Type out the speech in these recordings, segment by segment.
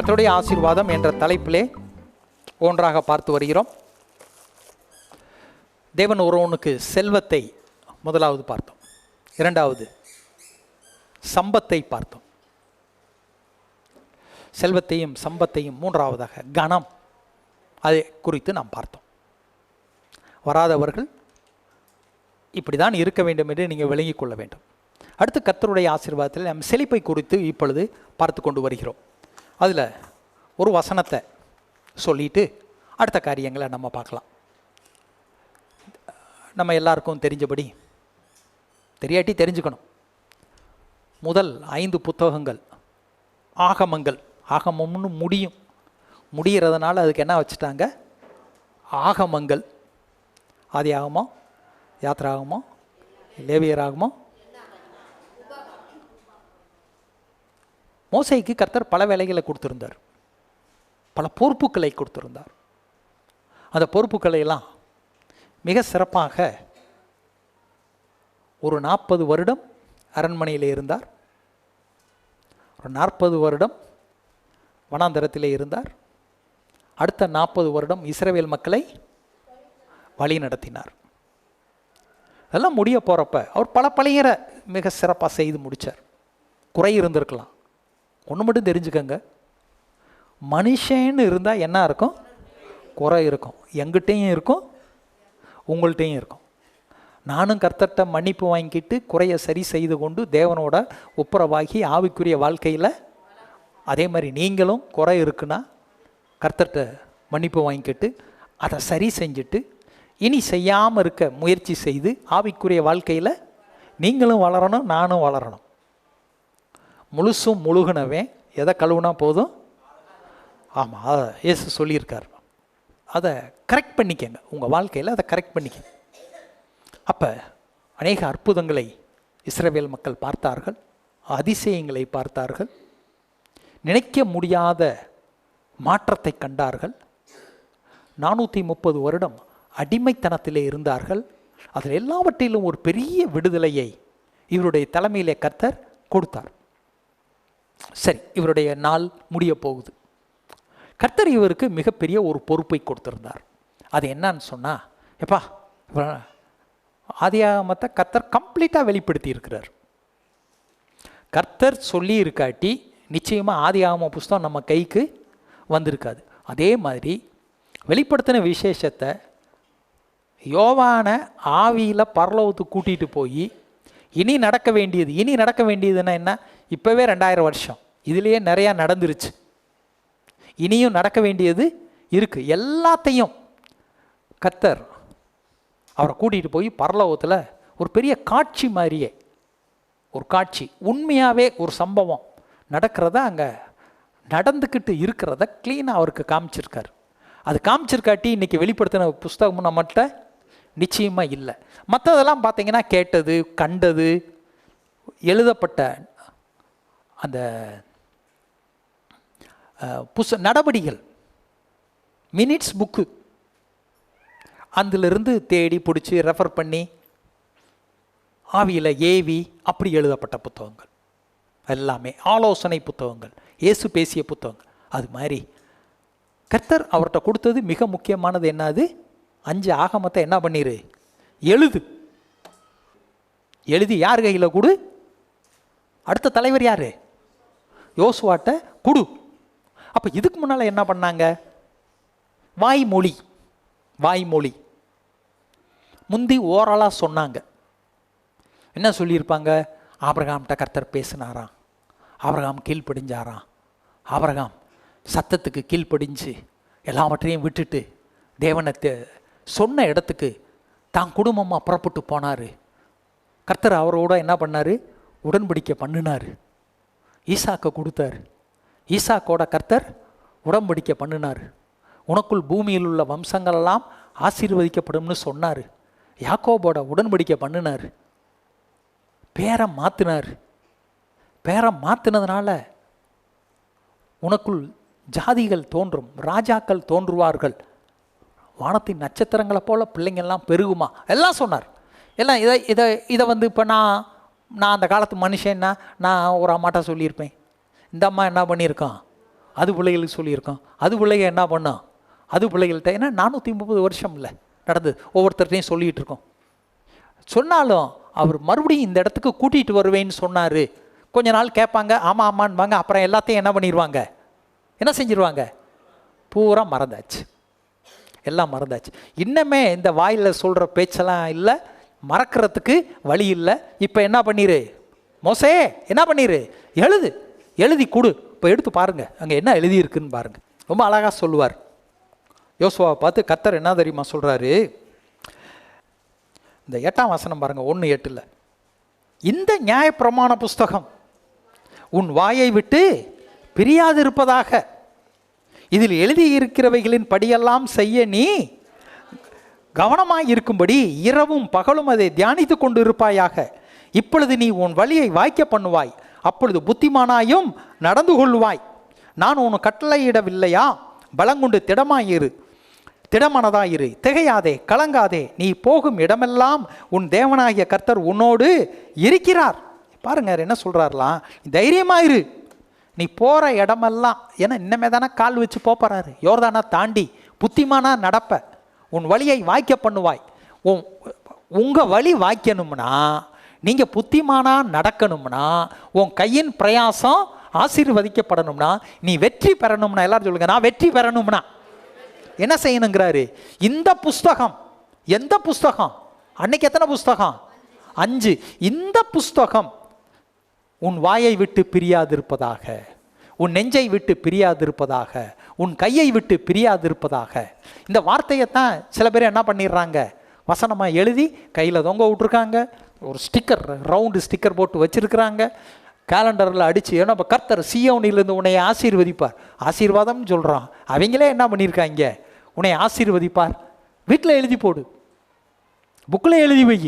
கர்த்தருடைய ஆசீர்வாதம் என்ற தலைப்பிலே ஒன்றாக பார்த்து வருகிறோம். தேவன் ஒருவனுக்கு செல்வத்தை முதலாவது பார்த்தோம், இரண்டாவது சம்பத்தை பார்த்தோம், செல்வத்தையும் சம்பத்தையும் மூன்றாவதாக கனம் அதை குறித்து நாம் பார்த்தோம். வராதவர்கள் இப்படி தான் இருக்க வேண்டும் என்று நீங்கள் விளங்கிக் கொள்ள வேண்டும். அடுத்து கர்த்தருடைய ஆசீர்வாதத்தில் நம் செழிப்பை குறித்து இப்பொழுது பார்த்து கொண்டு வருகிறோம். அதில் ஒரு வசனத்தை சொல்லிட்டு அடுத்த காரியங்களை நம்ம பார்க்கலாம். நம்ம எல்லாருக்கும் தெரிஞ்சபடி, தெரியாட்டி தெரிஞ்சுக்கணும், முதல் 5 புத்தகங்கள் ஆகமங்கள், ஆகமம்னு முடிகிறதுனால அதுக்கு என்ன வச்சுட்டாங்க, ஆகமங்கள். ஆதி ஆகமம், யாத்திராகமம், லேவியராகமம். மோசேக்கு கர்த்தர் பல வேலைகளை கொடுத்திருந்தார், பல பொறுப்புகளை கொடுத்திருந்தார். அந்த பொறுப்புகளை எல்லாம் மிக சிறப்பாக ஒரு 40 வருடம் அரண்மனையில் இருந்தார், ஒரு 40 வருடம் வனாந்தரத்திலே இருந்தார், அடுத்த 40 வருடம் இஸ்ரவேல் மக்களை வழி நடத்தினார். அதெல்லாம் முடிய போகிறப்ப அவர் பல பணிகளை மிக சிறப்பாக செய்து முடித்தார். குறை இருந்திருக்கலாம், ஒன்று மட்டும் தெரிஞ்சுக்கங்க, மனுஷன்னு இருந்தால் என்ன இருக்கும், குறை இருக்கும். எங்கிட்டையும் இருக்கும், உங்கள்கிட்டையும் இருக்கும். நானும் கர்த்தர்கிட்ட மன்னிப்பு வாங்கிக்கிட்டு குறையை சரி செய்து கொண்டு தேவனோட ஒப்புரவாகி ஆவிக்குரிய வாழ்க்கையில், அதே மாதிரி நீங்களும் குறை இருக்குன்னா கர்த்தர்கிட்ட மன்னிப்பு வாங்கிக்கிட்டு அதை சரி செஞ்சுட்டு இனி செய்யாமல் இருக்க முயற்சி செய்து ஆவிக்குரிய வாழ்க்கையில் நீங்களும் வளரணும், நானும் வளரணும். முழுசும் முழுகுனவே எதை கழுவுனா போதும். ஆமாம், அதை இயேசு சொல்லியிருக்கார். அதை கரெக்ட் பண்ணிக்கங்க, உங்கள் வாழ்க்கையில் அதை கரெக்ட் பண்ணிக்கங்க. அப்போ அநேக அற்புதங்களை இஸ்ரவேல் மக்கள் பார்த்தார்கள், அதிசயங்களை பார்த்தார்கள், நினைக்க முடியாத மாற்றத்தை கண்டார்கள். 430 வருடம் அடிமைத்தனத்திலே இருந்தார்கள். அதில் எல்லாவற்றிலும் ஒரு பெரிய விடுதலையை இவருடைய தலைமையிலே கர்த்தர் கொடுத்தார். சரி, இவருடைய நாள் முடிய போகுது. கர்த்தர் இவருக்கு மிகப்பெரிய ஒரு பொறுப்பை கொடுத்திருந்தார். அது என்னன்னு சொன்னால், எப்பா ஆதியாகமத்தை கர்த்தர் கம்ப்ளீட்டாக வெளிப்படுத்தி இருக்கிறார். கர்த்தர் சொல்லி இருக்காட்டி நிச்சயமாக ஆதியாகம புஸ்தகம் நம்ம கைக்கு வந்திருக்காது. அதே மாதிரி வெளிப்படுத்தின விசேஷத்தை யோவான ஆவியில் பரலோகத்துக்கு கூட்டிகிட்டு போய் இனி நடக்க வேண்டியதுன்னா என்ன, இப்போவே 2000 வருஷம் இதுலேயே நிறையா நடந்துருச்சு, இனியும் நடக்க வேண்டியது இருக்குது. எல்லாத்தையும் கர்த்தர் அவரை கூட்டிகிட்டு போய் பரலோகத்தில் ஒரு பெரிய காட்சி மாதிரியே, ஒரு காட்சி உண்மையாகவே ஒரு சம்பவம் நடக்கிறத அங்கே நடந்துக்கிட்டு இருக்கிறத க்ளீனாக அவருக்கு காமிச்சிருக்கார். அது காமிச்சிருக்காட்டி இன்றைக்கி வெளிப்படுத்தின புஸ்தகமும் நம்மகிட்ட நிச்சயமாக இல்லை. மற்றதெல்லாம் பார்த்தீங்கன்னா கேட்டது, கண்டது, எழுதப்பட்ட அந்த நடபடிகள், மினிட்ஸ் புக்கு, அதிலிருந்து தேடி பிடிச்சி ரெஃபர் பண்ணி ஆவியில் ஏவி அப்படி எழுதப்பட்ட புத்தகங்கள் எல்லாமே ஆலோசனை புத்தகங்கள், இயேசு பேசிய புத்தகங்கள். அது மாதிரி கர்த்தர் அவர்கிட்ட கொடுத்தது மிக முக்கியமானது என்னது, 5 ஆகமத்தை என்ன பண்ணிரு, எழுதி யார் கையில் கொடு, அடுத்த தலைவர் யார், யோசுவாட்ட கொடு. அப்போ இதுக்கு முன்னால் என்ன பண்ணாங்க, வாய்மொழி முந்தி ஓரலாக சொன்னாங்க. என்ன சொல்லியிருப்பாங்க, ஆபிரகாம்கிட்ட கர்த்தர் பேசினாராம், ஆபிரகாம் கீழ்ப்படிஞ்சாராம், ஆபிரகாம் சத்தத்துக்கு கீழ்ப்படிஞ்சு எல்லாவற்றையும் விட்டுட்டு தேவனை சொன்ன இடத்துக்கு தான் குடும்பமாக புறப்பட்டு போனார். கர்த்தர் அவரோட என்ன பண்ணார், உடன்படிக்கை பண்ணினார், ஈசாக்கை கொடுத்தார், ஈசாக்கோட கர்த்தர் உடன்படிக்கை பண்ணினார், உனக்குள் பூமியில் உள்ள வம்சங்களெல்லாம் ஆசீர்வதிக்கப்படும்னு சொன்னார், யாக்கோபோட உடன்படிக்கை பண்ணினார், பேரை மாற்றினதுனால உனக்குள் ஜாதிகள் தோன்றும், ராஜாக்கள் தோன்றுவார்கள், வானத்தின் நட்சத்திரங்களை போல் பிள்ளைங்கள்லாம் பெருகுமா, எல்லாம் சொன்னார். எல்லாம் இதை வந்து இப்போ நான் அந்த காலத்து மனுஷன்னா நான் ஒரு அம்மாட்ட சொல்லியிருப்பேன், இந்த அம்மா என்ன பண்ணியிருக்கான், அது பிள்ளைகளுக்கு சொல்லியிருக்கோம். அது பிள்ளைங்க என்ன பண்ணோம்? அது பிள்ளைகள்கிட்ட ஏன்னா 430 வருஷம் இல்லை நடந்து ஒவ்வொருத்தர்கிட்டையும் சொல்லிகிட்டு இருக்கோம். சொன்னாலும் அவர் மறுபடியும் இந்த இடத்துக்கு கூட்டிகிட்டு வருவேன்னு சொன்னார். கொஞ்ச நாள் கேட்பாங்க, ஆமாம் ஆமான்பாங்க. அப்புறம் எல்லாத்தையும் என்ன பண்ணிடுவாங்க? என்ன செஞ்சிருவாங்க? பூரா மறந்தாச்சு, எல்லாம் மறந்தாச்சு. இன்னமே இந்த வாயில் சொல்கிற பேச்செல்லாம் இல்லை, மறக்கிறதுக்கு வழி இல்லை. இப்போ என்ன பண்ணிரு மோசே, என்ன பண்ணிரு, எழுதி கொடு. இப்போ எடுத்து பாருங்கள் அங்கே என்ன எழுதியிருக்குன்னு பாருங்கள். ரொம்ப அழகாக சொல்லுவார். யோசுவாவை பார்த்து கர்த்தர் என்ன தெரியுமா சொல்கிறாரு? இந்த 8ஆம் வசனம் பாருங்கள், 1:8. இந்த நியாயப்பிரமாண புஸ்தகம் உன் வாயை விட்டு பிரியாது இருப்பதாக, இதில் எழுதியிருக்கிறவைகளின் படியெல்லாம் செய்ய நீ கவனமாய் இருக்கும்படி இரவும் பகலும் அதை தியானித்து கொண்டு இருப்பாயாக. இப்பொழுது நீ உன் வழியை வாய்க்க பண்ணுவாய், அப்பொழுது புத்திமானாயும் நடந்து கொள்வாய். நான் உன் கட்டளையிடவில்லையா? பலங்குண்டு திடமனதாயிரு, திகையாதே, கலங்காதே. நீ போகும் இடமெல்லாம் உன் தேவனாகிய கர்த்தர் உன்னோடு இருக்கிறார். பாருங்க என்ன சொல்றாருலாம், தைரியமாயிரு, நீ போகிற இடமெல்லாம். ஏன்னா இன்னமே தானே கால் வச்சு போகிறாரு, யோர்தானா தாண்டி. புத்திமானா நடப்ப, உன் வழியை வாய்க்க பண்ணுவாய். உங்கள் வழி வாய்க்கணும்னா, நீங்கள் புத்திமானா நடக்கணும்னா, உன் கையின் பிரயாசம் ஆசீர்வதிக்கப்படணும்னா, நீ வெற்றி பெறணும்னா, எல்லாரும் சொல்லுங்க, நான் வெற்றி பெறணும்னா என்ன செய்யணுங்கிறாரு? இந்த புஸ்தகம், எந்த புஸ்தகம்? அன்னைக்கு எத்தனை புஸ்தகம்? 5. இந்த புஸ்தகம் உன் வாயை விட்டு பிரியாதிருப்பதாக, உன் நெஞ்சை விட்டு பிரியாதிருப்பதாக, உன் கையை விட்டு பிரியாதிருப்பதாக. இந்த வார்த்தையைத்தான் சில பேர் என்ன பண்ணிடுறாங்க, வசனமாக எழுதி கையில் தொங்க விட்டுருக்காங்க. ஒரு ஸ்டிக்கர், ரவுண்டு ஸ்டிக்கர் போட்டு வச்சுருக்கிறாங்க, கேலண்டரில் அடித்து. ஏன்னா இப்போ கர்த்தர் சீயோனிலிருந்து உன்னை ஆசீர்வதிப்பார், ஆசீர்வாதம்னு சொல்கிறான். அவங்களே என்ன பண்ணியிருக்காங்க, உன்னை ஆசீர்வதிப்பார். வீட்டில் எழுதி போடு, புக்கில் எழுதி வை,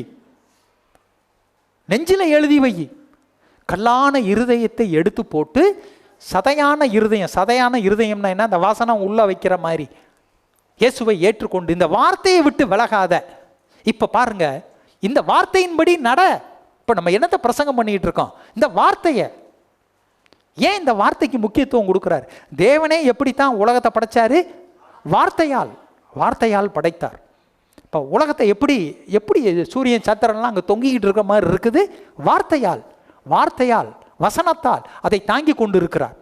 நெஞ்சில் எழுதி வை. கல்லான இருதயத்தை எடுத்து போட்டு சதையான இருதயம். சதையான இருதயம்னா என்ன? அந்த வாசனம் உள்ள வைக்கிற மாதிரி இயேசுவை ஏற்றுக்கொண்டு இந்த வார்த்தையை விட்டு விலகாத. இப்போ பாருங்க, இந்த வார்த்தையின்படி நட. இப்போ நம்ம என்னத்தை பிரசங்கம் பண்ணிட்டு இருக்கோம்? இந்த வார்த்தையை. ஏன் இந்த வார்த்தைக்கு முக்கியத்துவம் கொடுக்குறாரு? தேவனே எப்படித்தான் உலகத்தை படைச்சாரு? வார்த்தையால் படைத்தார். இப்போ உலகத்தை எப்படி சூரியன் சந்திரன்லாம் அங்கே தொங்கிக்கிட்டு இருக்க மாதிரி இருக்குது? வார்த்தையால் வசனத்தால் அதை தாங்கி கொண்டு இருக்கிறார்.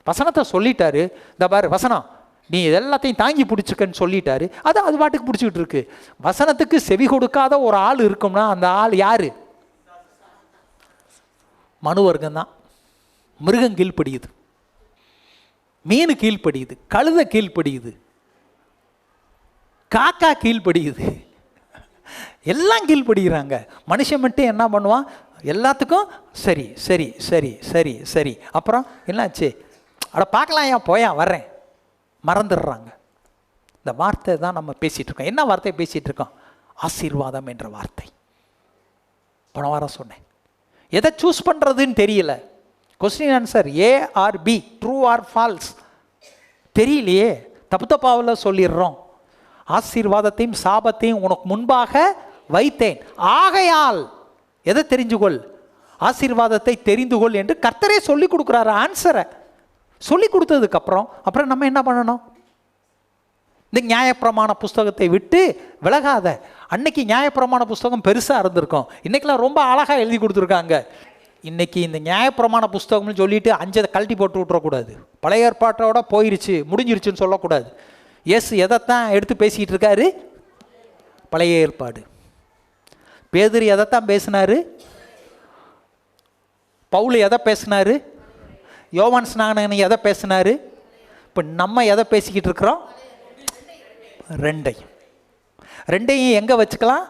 வசனத்தை சொல்லிட்டாரு, இந்த பாரு வசனம், நீ எல்லாத்தையும் தாங்கி பிடிச்சிக்கன்னு சொல்லிட்டாரு. அது பாட்டுக்கு பிடிச்சிக்கிட்டு இருக்கு. வசனத்துக்கு செவி கொடுக்காத ஒரு ஆள் இருக்கும்னா அந்த ஆள் யாரு? மனுவர்க்கம் தான். மிருகம் கீழ்ப்படியுது, மீன் கீழ்ப்படியுது, கழுதை கீழ்ப்படியுது, காக்கா கீழ்ப்படியுது, எல்லாம் கீழ்ப்படுகிறாங்க. மனுஷன் மட்டும் என்ன பண்ணுவான்? எல்லாத்துக்கும் சரி சரி சரி சரி சரி. அப்புறம் என்னாச்சு? அட பார்க்கலாம், ஏன் போயா வர்றேன், மறந்துடுறாங்க. இந்த வார்த்தை தான் நம்ம பேசிகிட்டு இருக்கோம். என்ன வார்த்தை பேசிகிட்டு இருக்கோம்? ஆசீர்வாதம் என்ற வார்த்தை. போன வாரம் சொன்னேன், எதை சூஸ் பண்ணுறதுன்னு தெரியல. Question answer A or B, true or false தெரியலையே. தப்புதப்பாவில் சொல்லிடுறோம். ஆசீர்வாதத்தையும் சாபத்தையும் உனக்கு முன்பாக வைத்தேன், ஆகையால் எதை தெரிஞ்சுகொள்? ஆசீர்வாதத்தை தெரிந்துகொள் என்று கர்த்தரே சொல்லி கொடுக்குறாரு. ஆன்சரை சொல்லி கொடுத்ததுக்கப்புறம் அப்புறம் நம்ம என்ன பண்ணணும்? இந்த நியாயப்பிரமாண புஸ்தகத்தை விட்டு விலகாத. அன்னைக்கு நியாயப்பிரமாண புஸ்தகம் பெருசாக இருந்திருக்கும், இன்னைக்கெல்லாம் ரொம்ப அழகாக எழுதி கொடுத்துருக்காங்க. இன்னைக்கு இந்த நியாயப்பிரமாண புஸ்தகம்னு சொல்லிட்டு 5 கழட்டி போட்டு விட்டுறக்கூடாது. பழைய ஏற்பாட்டோட போயிருச்சு, முடிஞ்சிருச்சுன்னு சொல்லக்கூடாது. இயேசு எதைத்தான் எடுத்து பேசிக்கிட்டு இருக்காரு? பழைய ஏற்பாடு. பேதுரு எதைத்தான் பேசினாரு? பவுல் எதை பேசினாரு? யோவான் ஸ்நானகன் எதை பேசினாரு? இப்போ நம்ம எதை பேசிக்கிட்டு இருக்கிறோம்? ரெண்டையும் எங்கே வச்சுக்கலாம்?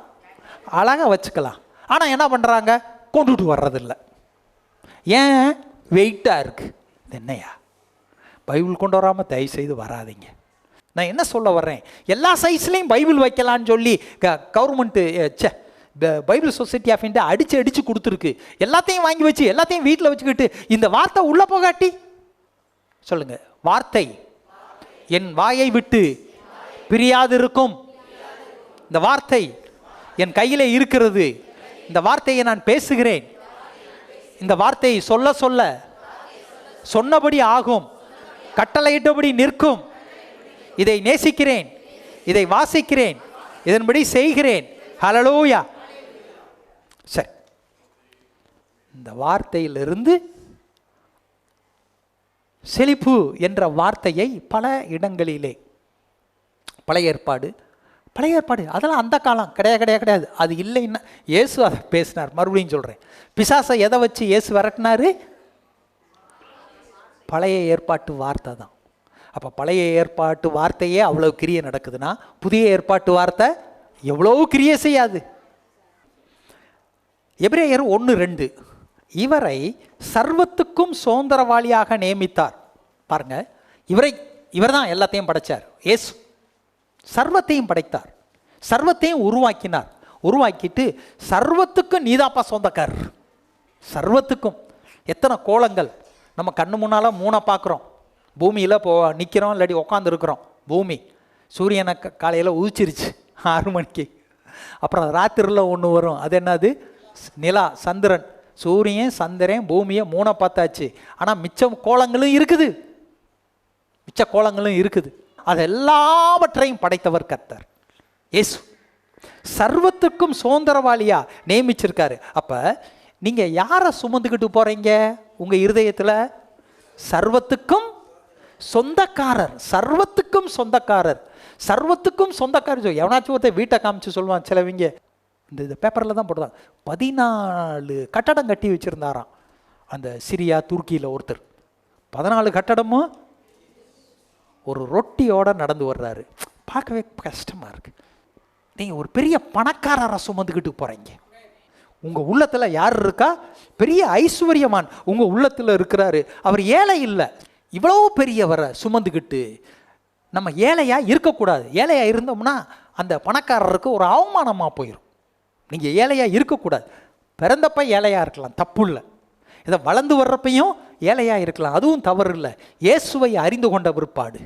அழகாக வச்சுக்கலாம். ஆனால் என்ன பண்ணுறாங்க? கொண்டுட்டு வர்றதில்லை. ஏன்? வெயிட்டாக இருக்குது. என்னையா பைபிள் கொண்டு வராமல் தயவு செய்து வராதிங்க. நான் என்ன சொல்ல வர்றேன், எல்லா சைஸ்லேயும் பைபிள் வைக்கலான்னு சொல்லி government Bible society of India அடித்து கொடுத்துருக்கு. எல்லாத்தையும் வாங்கி வச்சு எல்லாத்தையும் வீட்டில் வச்சுக்கிட்டு இந்த வார்த்தை உள்ளே போகாட்டி சொல்லுங்கள், வார்த்தை என் வாயை விட்டு பிரியாது இருக்கும். இந்த வார்த்தை என் கையில் இருக்கிறது. இந்த வார்த்தையை நான் பேசுகிறேன். இந்த வார்த்தையை சொல்ல சொல்ல சொன்னபடி ஆகும். கட்டளையிட்டபடி நிற்கும். இதை நேசிக்கிறேன், இதை வாசிக்கிறேன், இதன்படி செய்கிறேன். ஹல்லேலூயா. சரி, இந்த வார்த்தையிலிருந்து செழிப்பு என்ற வார்த்தையை பல இடங்களிலே, பழைய ஏற்பாடு அதெல்லாம் அந்த காலம் கிடையாது. அது இல்லைன்னா இயேசு அதை பேசினார். மறுபடியும் சொல்கிறேன், பிசாசை எதை வச்சு இயேசு விரட்டினாரு? பழைய ஏற்பாட்டு வார்த்தை தான். அப்போ பழைய ஏற்பாட்டு வார்த்தையே அவ்வளோ கிரியை நடக்குதுன்னா புதிய ஏற்பாட்டு வார்த்தை எவ்வளோ கிரியை செய்யாது. எபிரேயர் 1:2, இவரை சர்வத்துக்கும் சுதந்திரவாளியாக நியமித்தார். பாருங்க, இவர் தான் எல்லாத்தையும் படைச்சார். இயேசு சர்வத்தையும் படைத்தார், சர்வத்தையும் உருவாக்கிட்டு சர்வத்துக்கும் நீதாப்பா சொந்தக்காரர். சர்வத்துக்கும். எத்தனை கோலங்கள் நம்ம கண்ணு முன்னால் 3 பார்க்குறோம். பூமியில் நிற்கிறோம், இல்லாட்டி உட்காந்துருக்குறோம். பூமி சூரியனை காலையில் உதிச்சிருச்சு 6 மணிக்கு. அப்புறம் ராத்திரியில் ஒன்று வரும், அது என்னது? நிலா, சந்திரன். சூரியன், சந்திரன், பூமியை 3 பார்த்தாச்சு. ஆனால் மிச்ச கோலங்களும் இருக்குது. அது எல்லாவற்றையும் படைத்தவர் கர்த்தர் இயேசு. சர்வத்துக்கும் சுதந்திரவாளியா நியமிச்சிருக்காரு. அப்ப நீங்க யாரை சுமந்துக்கிட்டு போறீங்க? உங்க இருதயத்துல சர்வத்துக்கும் சொந்தக்காரர். எவனாச்சும் ஒருத்தர் வீட்டை காமிச்சு சொல்லுவான். சிலவங்க இந்த பேப்பரில் தான் போடுறாங்க, 14 கட்டடம் கட்டி வச்சிருந்தாராம் அந்த சிரியா துருக்கியில் ஒருத்தர். 14 கட்டடமும் ஒரு ரொட்டியோட நடந்து வர்றாரு. பார்க்கவே கஷ்டமாக இருக்கு. நீங்கள் ஒரு பெரிய பணக்காரரை சுமந்துக்கிட்டு போகிறீங்க. உங்கள் உள்ளத்தில் யார் இருக்கா? பெரிய ஐஸ்வர்யமான் உங்கள் உள்ளத்தில் இருக்கிறாரு. அவர் ஏழை இல்லை. இவ்வளோ பெரியவரை சுமந்துக்கிட்டு நம்ம ஏழையாக இருக்கக்கூடாது. ஏழையாக இருந்தோம்னா அந்த பணக்காரருக்கு ஒரு அவமானமாக போயிடும். நீங்கள் ஏழையாக இருக்கக்கூடாது. பிறந்தப்ப ஏழையாக இருக்கலாம், தப்பு இல்லை. இதை வளர்ந்து வர்றப்பையும் ஏழையாக இருக்கலாம், அதுவும் தவறு இல்லை. இயேசுவை அறிந்து கொண்ட பிற்பாடு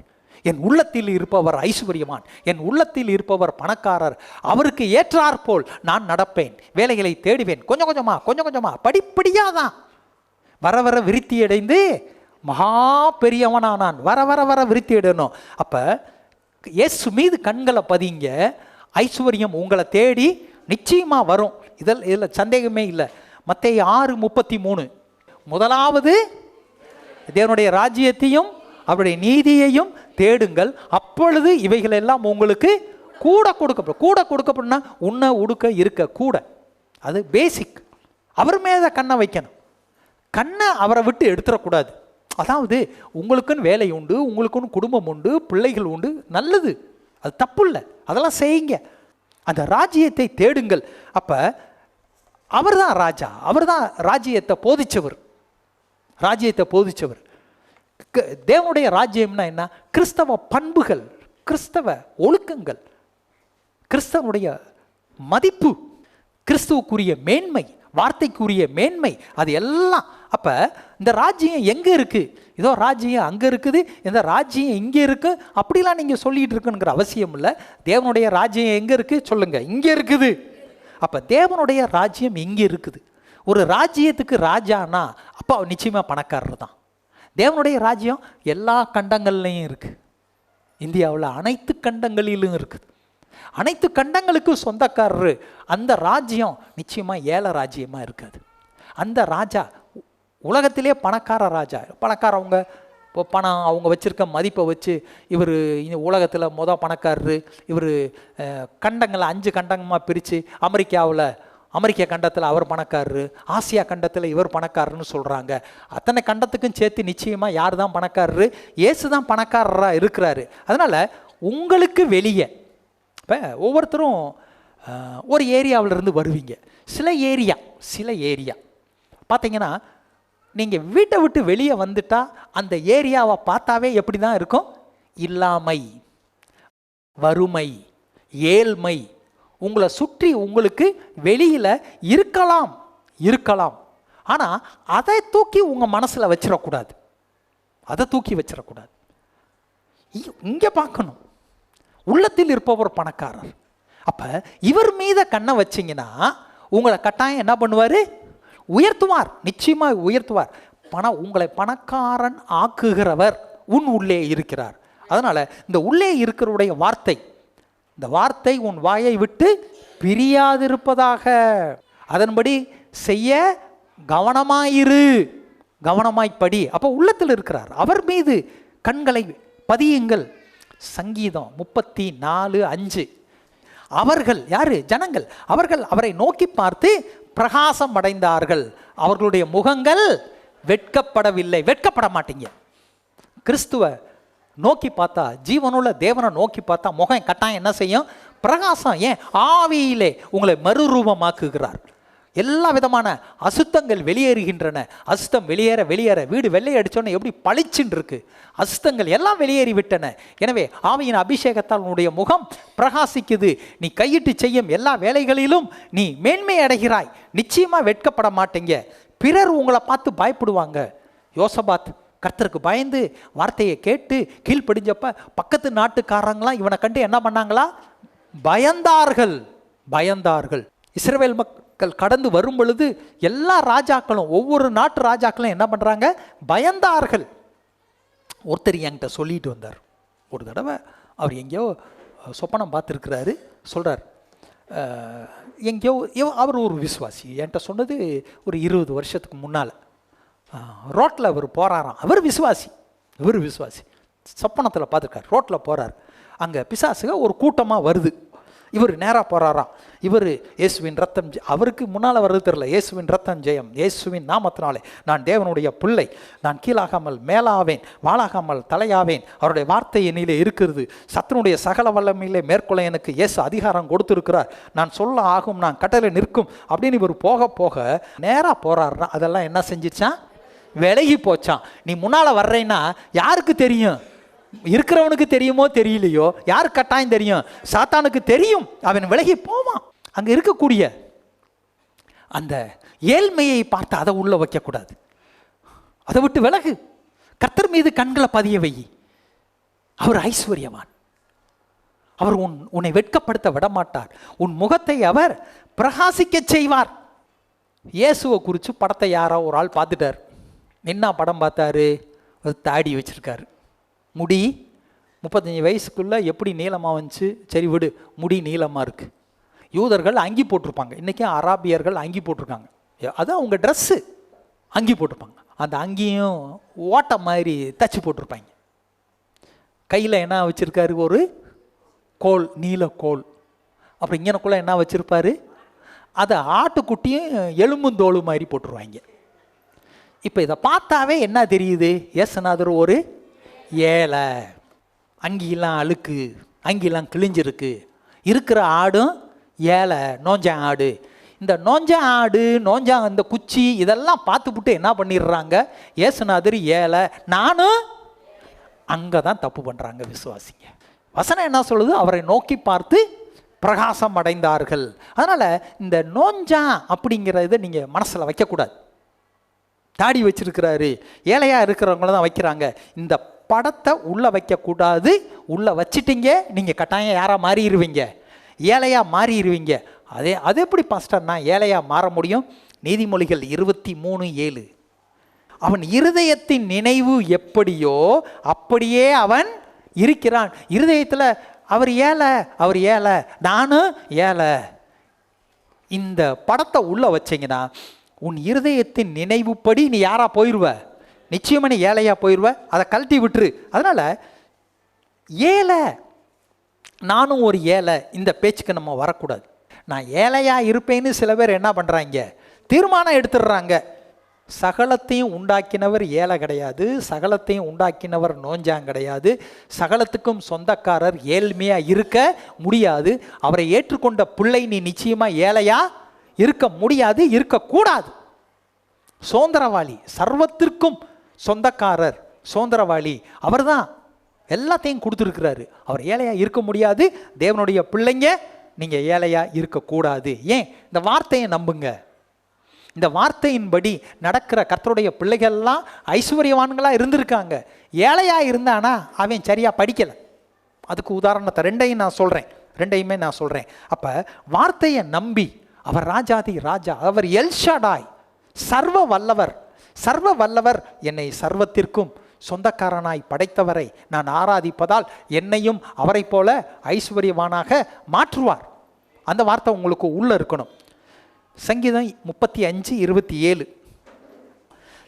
என் உள்ளத்தில் இருப்பவர் ஐஸ்வர்யமான், என் உள்ளத்தில் இருப்பவர் பணக்காரர், அவருக்கு ஏற்றாற்போல் நான் நடப்பேன், வேலைகளை தேடுவேன். கொஞ்சம் கொஞ்சமாக படிப்படியாக தான் வர வர விருத்தி அடைந்து மகா பெரியவனானான். வர வர வர விருத்தி அடையணும். அப்போ இயேசு மீது கண்களை பதிங்க. ஐஸ்வர்யம் உங்களை தேடி நிச்சயமாக வரும். இதில் சந்தேகமே இல்லை. மத்தேயு 6:33, முதலாவது தேவனுடைய ராஜ்யத்தையும் அவருடைய நீதியையும் தேடுங்கள், அப்பொழுது இவைகள் எல்லாம் உங்களுக்கு கூட கொடுக்கப்படும். உண்ண உடுக்க இருக்க கூட, அது பேசிக். அவர் மேலே கண்ணை வைக்கணும். கண்ணை அவரை விட்டு எடுத்துடக்கூடாது. அதாவது உங்களுக்குன்னு வேலை உண்டு, உங்களுக்குன்னு குடும்பம் உண்டு, பிள்ளைகள் உண்டு, நல்லது, அது தப்பு இல்லை, அதெல்லாம் செய்யுங்க. அந்த ராஜ்யத்தை தேடுங்கள். அப்போ அவர் தான் ராஜா, அவர் தான் ராஜ்யத்தை போதிச்சவர். தேவனுடைய ராஜ்யம்னா என்ன? கிறிஸ்தவ பண்புகள், கிறிஸ்தவ ஒழுக்கங்கள், கிறிஸ்தவனுடைய மதிப்பு, கிறிஸ்துவுக்குரிய மேன்மை, வார்த்தைக்குரிய மேன்மை, அது எல்லாம். அப்போ இந்த ராஜ்யம் எங்கே இருக்குது? ஏதோ ராஜ்யம் அங்கே இருக்குது, இந்த ராஜ்யம் இங்கே இருக்குது, அப்படிலாம் நீங்கள் சொல்லிகிட்டு இருக்குங்கிற அவசியம் இல்லை. தேவனுடைய ராஜ்யம் எங்கே இருக்குது சொல்லுங்கள்? இங்கே இருக்குது. அப்போ தேவனுடைய ராஜ்யம் இங்கே இருக்குது. ஒரு ராஜ்யத்துக்கு ராஜானா அப்போ நிச்சயமாக பணக்காரர் தான். தேவனுடைய ராஜ்யம் எல்லா கண்டங்கள்லையும் இருக்குது. இந்தியாவில் அனைத்து கண்டங்களிலும் இருக்குது. அனைத்து கண்டங்களுக்கும் சொந்தக்காரர். அந்த ராஜ்யம் நிச்சயமாக ஏழை ராஜ்யமாக இருக்காது. அந்த ராஜா உலகத்திலே பணக்கார ராஜா. பணக்காரவங்க இப்போ பணம் அவங்க வச்சுருக்க மதிப்பை வச்சு இவர் உலகத்தில் பணக்காரரு. இவர் கண்டங்களை 5 கண்டங்கமாக பிரித்து அமெரிக்க கண்டத்தில் அவர் பணக்காரரு, ஆசியா கண்டத்தில் இவர் பணக்காரருன்னு சொல்கிறாங்க. அத்தனை கண்டத்துக்கும் சேர்த்து நிச்சயமாக யார் தான் பணக்காரரு? இயேசு தான் பணக்காரராக இருக்கிறாரு. அதனால் உங்களுக்கு வெளியே இப்போ ஒவ்வொருத்தரும் ஒரு ஏரியாவிலேருந்து வருவீங்க. சில ஏரியா பார்த்தீங்கன்னா நீங்கள் வீட்டை விட்டு வெளியே வந்துட்டா அந்த ஏரியாவை பார்த்தாவே எப்படி தான் இருக்கும்? இல்லாமை, வறுமை, ஏழ்மை உங்களை சுற்றி உங்களுக்கு வெளியில் இருக்கலாம். ஆனால் அதை தூக்கி உங்கள் மனசில் வச்சிடக்கூடாது. இங்கே பார்க்கணும், உள்ளத்தில் இருப்பவர் பணக்காரர். அப்போ இவர் மீத கண்ணை வச்சிங்கன்னா உங்களை கட்டாயம் என்ன பண்ணுவார்? உயர்த்துவார், நிச்சயமாக உயர்த்துவார். உங்களை பணக்காரன் ஆக்குகிறவர் உன் உள்ளே இருக்கிறார். அதனால இந்த உள்ளே இருக்கிறவருடைய வார்த்தை, இந்த வார்த்தை உன் வாயை விட்டு பிரியாதிருப்பதாக, அதன்படி செய்ய கவனமாயிரு, கவனமாய்ப்படி. அப்போ உள்ளத்தில் இருக்கிறார், அவர் மீது கண்களை பதியுங்கள். சங்கீதம் 34:5. அவர்கள் யாரு? ஜனங்கள். அவர்கள் அவரை நோக்கி பார்த்து பிரகாசம் அடைந்தார்கள், அவர்களுடைய முகங்கள் வெட்கப்படவில்லை. வெட்கப்பட மாட்டீங்க. கிறிஸ்துவ நோக்கி பார்த்தா, ஜீவனுள்ள தேவனை நோக்கி பார்த்தா முகம் கட்டாயம் என்ன செய்யும்? பிரகாசம். ஏன்? ஆவியிலே உங்களை மறுரூபமாக்குகிறார். எல்லா விதமான அசுத்தங்கள் வெளியேறுகின்றன. அசுத்தம் வெளியேற வெளியேற வீடு வெள்ளை அடித்தோன்னே எப்படி பளிச்சுன்னு இருக்கு, அசுத்தங்கள் எல்லாம் வெளியேறி விட்டன. எனவே ஆவியின் அபிஷேகத்தால் உன்னுடைய முகம் பிரகாசிக்குது. நீ கையிட்டு செய்யும் எல்லா வேலைகளிலும் நீ மேன்மை அடைகிறாய். நிச்சயமாக வெட்கப்பட மாட்டீங்க. பிறர் உங்களை பார்த்து பயப்படுவாங்க. யோசபாத் கர்த்தருக்கு பயந்து வார்த்தையை கேட்டு கீழ்ப்படிஞ்சப்ப பக்கத்து நாட்டுக்காரங்களாம் இவனை கண்டு என்ன பண்ணாங்களா? பயந்தார்கள், பயந்தார்கள். இஸ்ரவேல் மக்கள் கடந்து வரும் பொழுது எல்லா ராஜாக்களும், ஒவ்வொரு நாட்டு ராஜாக்களும் என்ன பண்ணுறாங்க? பயந்தார்கள். ஒருத்தர் என்கிட்ட சொல்லிட்டு வந்தார். ஒரு தடவை அவர் எங்கேயோ சொப்பனம் பார்த்துருக்கிறாரு. சொல்கிறார், எங்கேயோ அவர் ஒரு விசுவாசி. என்கிட்ட சொன்னது ஒரு 20 வருஷத்துக்கு முன்னால். ரோட்டில் அவர் போகிறாராம். அவர் விசுவாசி, இவர் விசுவாசி. சொப்பனத்தில் பார்த்துருக்கார். ரோட்டில் போகிறார். அங்கே பிசாசுக ஒரு கூட்டமாக வருது. இவர் நேராக போகிறாராம். இவர் இயேசுவின் ரத்தம், அவருக்கு முன்னால் வர்றது தெரியல. இயேசுவின் ரத்தம் ஜெயம், இயேசுவின் நாமத்தினாலே நான் தேவனுடைய பிள்ளை, நான் கீழாகாமல் மேலாவேன், வாழாகாமல் தலையாவேன், அவருடைய வார்த்தை என்னிலே இருக்கிறது, சத்தனுடைய சகல வல்லமையிலே மேற்கொள்ள எனக்கு இயேசு அதிகாரம் கொடுத்துருக்கிறார், நான் சொல்ல ஆகும், நான் கட்டளை நிற்கும் அப்படின்னு இவர் போக போக நேராக போகிறாருன்னா அதெல்லாம் என்ன செஞ்சிச்சான்? விலகி போச்சான். நீ முன்னால் வர்றேன்னா யாருக்கு தெரியும்? இருக்கிறவனுக்கு தெரியுமோ தெரியலையோ, யாருக்கு கட்டாயம் தெரியும்? சாத்தானுக்கு தெரியும். அவன் விலகி போவான். அங்கே இருக்கக்கூடிய அந்த ஏழ்மையை பார்த்து அதை உள்ள வைக்கக்கூடாது. அதை விட்டு விலகு. கர்த்தர் மீது கண்களை பதிய வை. அவர் ஐஸ்வர்யவான். அவர் உன்னை வெட்கப்படுத்த விடமாட்டார். உன் முகத்தை அவர் பிரகாசிக்க செய்வார். இயேசுவை குறித்து படத்தை யாரோ ஒரு ஆள் பார்த்துட்டார். என்ன படம் பார்த்தாரு? தாடி வச்சிருக்காரு, முடி 35 வயசுக்குள்ளே எப்படி நீளமாக வந்துச்சு? சரி விடு, முடி நீளமாக இருக்குது. யூதர்கள் அங்கி போட்டிருப்பாங்க. இன்றைக்கும் அராபியர்கள் அங்கி போட்டிருக்காங்க. அது அவங்க ட்ரெஸ்ஸு. அங்கி போட்டிருப்பாங்க. அந்த அங்கியும் ஓட்டை மாதிரி தச்சு போட்டிருப்பாங்க. கையில் என்ன வச்சுருக்காரு? ஒரு கோல், நீல கோல். அப்புறம் இங்கனக்குள்ளே என்ன வச்சுருப்பார்? அதை ஆட்டுக்குட்டியும் எலும்புந்தோಳು மாதிரி போட்டுருவாங்க. இப்போ இதை பார்த்தாவே என்ன தெரியுது? இயேசுநாதர் ஒரு ஏழை. அங்கிலாம் அழுக்கு, அங்கிலாம் கிழிஞ்சிருக்கு. இருக்கிற ஆடும் ஏழை, நோஞ்சா ஆடு. இந்த நோஞ்சா ஆடு, நோஞ்சா இந்த குச்சி இதெல்லாம் பார்த்துப்புட்டு என்ன பண்ணிடுறாங்க? இயேசுநாதர் ஏழை, நானும். அங்கே தான் தப்பு பண்ணுறாங்க விசுவாசிங்க. வசனம் என்ன சொல்லுது? அவரை நோக்கி பார்த்து பிரகாசம் அடைந்தார்கள். அதனால் இந்த நோஞ்சா அப்படிங்கிறத நீங்கள் மனசில் வைக்கக்கூடாது. தாடி வச்சிருக்கிறாரு, ஏழையாக இருக்கிறவங்கள தான் வைக்கிறாங்க. இந்த படத்தை உள்ளே வைக்கக்கூடாது. உள்ளே வச்சிட்டிங்க நீங்கள் கட்டாயம் யாராக மாறிடுவீங்க? ஏழையாக மாறிடுவீங்க. அது எப்படி பாஸ்டர்னா ஏழையாக மாற முடியும்? நீதிமொழிகள் 23:7. அவன் இருதயத்தின் நினைவு எப்படியோ அப்படியே அவன் இருக்கிறான். இருதயத்தில் அவர் ஏழை, அவர் ஏழை, நானும் ஏழை. இந்த படத்தை உள்ளே வச்சிங்கன்னா உன் இருதயத்தின் நினைவுப்படி நீ யாரா போயிடுவ? நிச்சயமாக நீ ஏழையாக போயிடுவ. அதை கழட்டி விட்டுரு. அதனால் ஏழை, நானும் ஒரு ஏழை, இந்த பேச்சுக்கு நம்ம வரக்கூடாது. நான் ஏழையாக இருப்பேன்னு சில பேர் என்ன பண்ணுறாங்க? தீர்மானம் எடுத்துடுறாங்க. சகலத்தையும் உண்டாக்கினவர் ஏழை கிடையாது, சகலத்தையும் உண்டாக்கினவர் நோஞ்சாங் கிடையாது, சகலத்துக்கும் சொந்தக்காரர் ஏழ்மையாக இருக்க முடியாது. அவரை ஏற்றுக்கொண்ட பிள்ளை நீ நிச்சயமாக ஏழையாக இருக்க முடியாது, இருக்கக்கூடாது. சுதந்திரவாளி, சர்வத்திற்கும் சொந்தக்காரர், சுதந்திரவாளி அவர் தான். எல்லாத்தையும் கொடுத்துருக்கிறாரு. அவர் ஏழையாக இருக்க முடியாது. தேவனுடைய பிள்ளைங்க நீங்கள் ஏழையாக இருக்கக்கூடாது. ஏன்? இந்த வார்த்தையை நம்புங்க. இந்த வார்த்தையின்படி நடக்கிற கர்த்தருடைய பிள்ளைகள்லாம் ஐஸ்வர்யவான்களாக இருந்திருக்காங்க. ஏழையாக இருந்தானா அவன் சரியாக படிக்கலை. அதுக்கு உதாரணத்தை ரெண்டையுமே நான் சொல்கிறேன். அப்போ வார்த்தையை நம்பி, அவர் ராஜாதி ராஜா, அவர் எல்ஷடாய், சர்வ வல்லவர். சர்வ வல்லவர் என்னை சர்வத்திற்கும் சொந்தக்காரனாய் படைத்தவரை நான் ஆராதிப்பதால் என்னையும் அவரை போல ஐஸ்வர்யவானாக மாற்றுவார். அந்த வார்த்தை உங்களுக்கு உள்ள இருக்கணும். சங்கீதம் 35:27,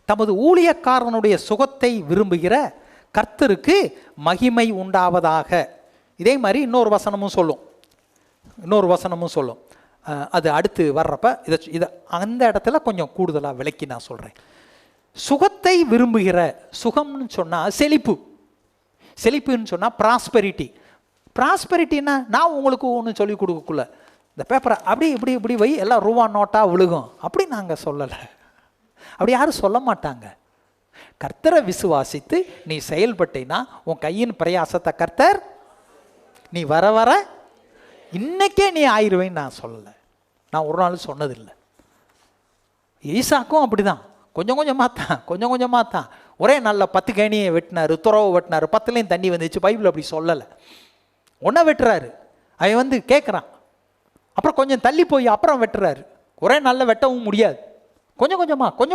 தமது ஊழியக்காரனுடைய சுகத்தை விரும்புகிற கர்த்தருக்கு மகிமை உண்டாவதாக. இதே மாதிரி இன்னொரு வசனமும் சொல்லும். அது அடுத்து வர்றப்ப இதை அந்த இடத்துல கொஞ்சம் கூடுதலாக விளக்கி நான் சொல்கிறேன். சுகத்தை விரும்புகிற, சுகம்னு சொன்னால் செழிப்புன்னு சொன்னால் ப்ராஸ்பெரிட்டின்னா நான் உங்களுக்கு ஒன்று சொல்லி கொடுக்கக்குள்ள இந்த பேப்பரை அப்படி இப்படி வை, எல்லாம் ரூபா நோட்டாக விழுகும் அப்படி நாங்கள் சொல்லலை. அப்படி யாரும் சொல்ல மாட்டாங்க. கர்த்தரை விசுவாசித்து நீ செயல்பட்டேன்னா உன் கையின் பிரயாசத்தை கர்த்தர் நீ வர வர இன்னைக்கே நீ ஆயிடுவேன்னு நான் சொல்லலை. நான் ஒரு நாள் சொன்னதில்லை. ஈசாக்கும் அப்படிதான், கொஞ்சம் கொஞ்சமாக தான் ஒரே நாளில் 10 கேணியை வெட்டினார், துறவு வெட்டினார், 10லையும் தண்ணி வந்துச்சு. பைபிள் அப்படி சொல்லலை. ஒன்றை வெட்டுறாரு, அவன் கேட்குறான். அப்புறம் கொஞ்சம் தள்ளி போய் அப்புறம் வெட்டுறாரு. ஒரே நாளில் வெட்டவும் முடியாது. கொஞ்சம்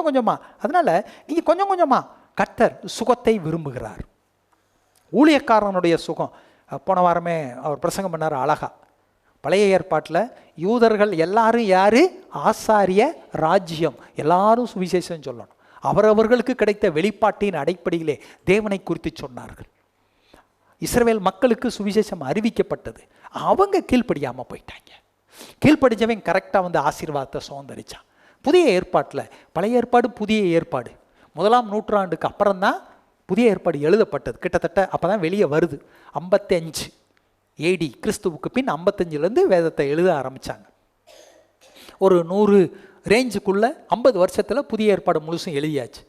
கொஞ்சமாக. அதனால் நீங்கள் கொஞ்சம் கொஞ்சமாக. கர்த்தர் சுகத்தை விரும்புகிறார். ஊழியக்காரனுடைய சுகம். போன வாரமே அவர் பிரசங்கம் பண்ணார் அழகா. பழைய ஏற்பாட்டில் யூதர்கள் எல்லாரும் யார்? ஆசாரிய ராஜ்யம். எல்லாரும் சுவிசேஷம் சொல்லணும். அவரவர்களுக்கு கிடைத்த வெளிப்பாட்டின் அடிப்படையிலே தேவனை குறித்து சொன்னார்கள். இஸ்ரவேல் மக்களுக்கு சுவிசேஷம் அறிவிக்கப்பட்டது. அவங்க கீழ்ப்படியாமல் போயிட்டாங்க. கீழ்ப்படிஞ்சவன் கரெக்டாக ஆசீர்வாதத்தை சுதந்திரிச்சான். புதிய ஏற்பாட்டில், பழைய ஏற்பாடு புதிய ஏற்பாடு 1ஆம் நூற்றாண்டுக்கு அப்புறம்தான் புதிய ஏற்பாடு எழுதப்பட்டது. கிட்டத்தட்ட அப்போ தான் வெளியே வருது. 55 AD, கிறிஸ்துவுக்கு பின் 55லேருந்து வேதத்தை எழுத ஆரம்பித்தாங்க. ஒரு 100 ரேஞ்சுக்குள்ளே 50 வருஷத்தில் புதிய ஏற்பாடு முழுசும் எழுதியாச்சு.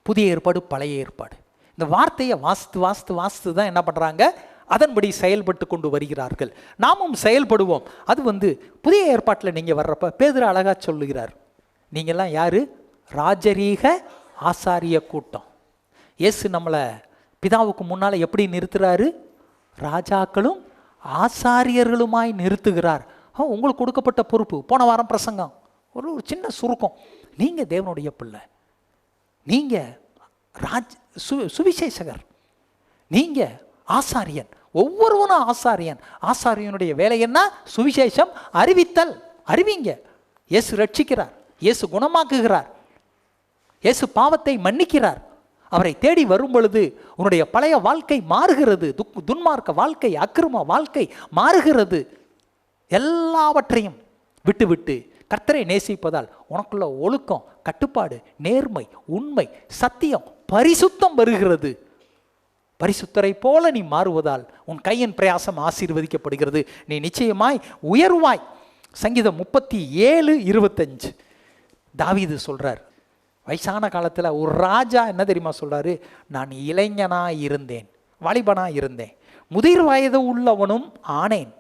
புதிய ஏற்பாடு பழைய ஏற்பாடு. இந்த வார்த்தையை வாஸ்து தான் என்ன பண்ணுறாங்க? அதன்படி செயல்பட்டு கொண்டு வருகிறார்கள். நாமும் செயல்படுவோம். அது புதிய ஏற்பாட்டில் நீங்கள் வர்றப்ப பேதுரு அழகாக சொல்லுகிறார், நீங்கள்லாம் யார்? ராஜரீக ஆசாரிய கூட்டம். இயேசு நம்மளை பிதாவுக்கு முன்னால் எப்படி நிறுத்துறாரு? ராஜாக்களும் ஆசாரியர்களுமாய் நிறுத்துகிறார். உங்களுக்கு கொடுக்கப்பட்ட பொறுப்பு. போன வாரம் பிரசங்கம் ஒரு சின்ன சுருக்கம். நீங்கள் தேவனுடைய பிள்ளை, நீங்கள் சுவிசேஷகர், நீங்கள் ஆசாரியன். ஒவ்வொருவனும் ஆசாரியன். ஆசாரியனுடைய வேலை என்ன? சுவிசேஷம் அறிவித்தல். அறிவிங்க. இயேசு ரட்சிக்கிறார், இயேசு குணமாக்குகிறார், இயேசு பாவத்தை மன்னிக்கிறார். அவரை தேடி வரும் பொழுது உன்னுடைய பழைய வாழ்க்கை மாறுகிறது. துன்மார்க்க வாழ்க்கை, அக்கிரம வாழ்க்கை மாறுகிறது. எல்லாவற்றையும் விட்டு கர்த்தரை நேசிப்பதால் உனக்குள்ள ஒழுக்கம், கட்டுப்பாடு, நேர்மை, உண்மை, சத்தியம், பரிசுத்தம் வருகிறது. பரிசுத்தரை போல நீ மாறுவதால் உன் கையின் பிரயாசம் ஆசீர்வதிக்கப்படுகிறது. நீ நிச்சயமாய் உயர்வாய். சங்கீதம் 37:25 தாவீது சொல்றார். வயசான காலத்தில் ஒரு ராஜா என்ன தெரியுமா சொல்றாரு? நான் இளைஞனாய் இருந்தேன், வாலிபனாய் இருந்தேன், முதிர் வயது உள்ளவனும் ஆனேன்.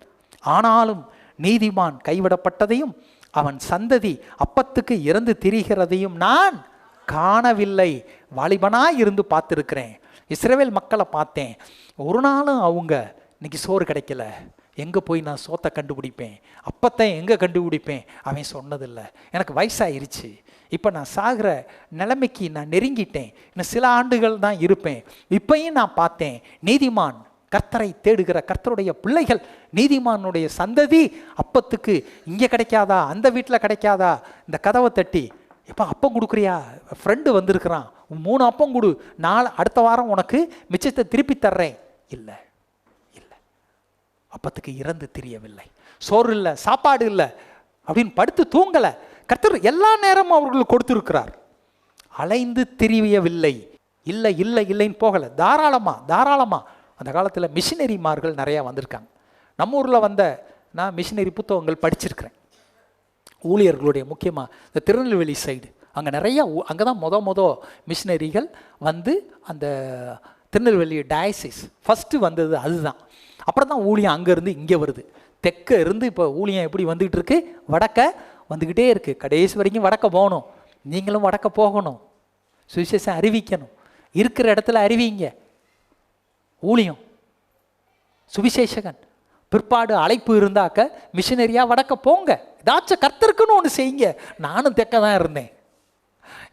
ஆனாலும் நீதிமான் கைவிடப்பட்டதையும் அவன் சந்ததி அப்பத்துக்கு இறந்து திரிகிறதையும் நான் காணவில்லை. வாலிபனாய் இருந்து பார்த்துருக்கிறேன். இஸ்ரவேல் மக்களை பார்த்தேன். ஒரு நாளும் அவங்க இன்னைக்கு சோறு கிடைக்கல, எங்கே போய் நான் சோத்தை கண்டுபிடிப்பேன், அப்பத்தை எங்கே கண்டுபிடிப்பேன், அவன் சொன்னதில்லை. எனக்கு வயசாயிருச்சு, இப்போ நான் சாகிற நிலைமைக்கு நான் நெருங்கிட்டேன், இன்னும் சில ஆண்டுகள் தான் இருப்பேன். இப்பையும் நான் பார்த்தேன், நீதிமான் கர்த்தரை தேடுகிற கர்த்தருடைய பிள்ளைகள், நீதிமானுடைய சந்ததி அப்பத்துக்கு இங்கே கிடைக்காதா, அந்த வீட்டில் கிடைக்காதா, இந்த கதவை தட்டி எப்போ அப்பம் கொடுக்குறியா, ஃப்ரெண்டு வந்திருக்கிறான், 3 அப்பம் கொடு, அடுத்த வாரம் உனக்கு மிச்சத்தை திருப்பி தர்றேன். இல்லை, அப்பத்துக்கு இறந்து தெரியவில்லை, சோறு இல்லை, சாப்பாடு இல்லை அப்படின்னு படுத்து தூங்கலை. கர்த்தர் எல்லா நேரமும் அவர்களுக்கு கொடுத்துருக்கிறார். அலைந்து திரியவில்லை. இல்லைன்னு போகலை. தாராளமாக அந்த காலத்தில் மிஷினரிமார்கள் நிறையா வந்திருக்காங்க. நம்ம ஊரில் நான் மிஷினரி புத்தகங்கள் படிச்சிருக்கிறேன். ஊழியர்களுடைய முக்கியமாக இந்த திருநெல்வேலி சைடு அங்கே நிறையா, அங்கே தான் மொத மிஷினரிகள் அந்த திருநெல்வேலி டயசிஸ் ஃபஸ்ட்டு வந்தது அதுதான். அப்புறம் தான் ஊழியம் அங்கேருந்து இங்கே வருது. தெற்க இருந்து இப்போ ஊழியம் எப்படி வந்துக்கிட்டு இருக்கு, வடக்க வந்துக்கிட்டே இருக்குது. கடைசி வரைக்கும் வடக்க போகணும். நீங்களும் வடக்க போகணும், சுவிசேஷம் அறிவிக்கணும். இருக்கிற இடத்துல அறிவிங்க. ஊழியம், சுவிசேஷகன், பிற்பாடு அழைப்பு இருந்தாக்க மிஷினரியாக வடக்க போங்க. ஏதாச்சும் கர்த்தருக்குன்னு ஒன்று செய்யுங்க. நானும் தெற்க தான் இருந்தேன்.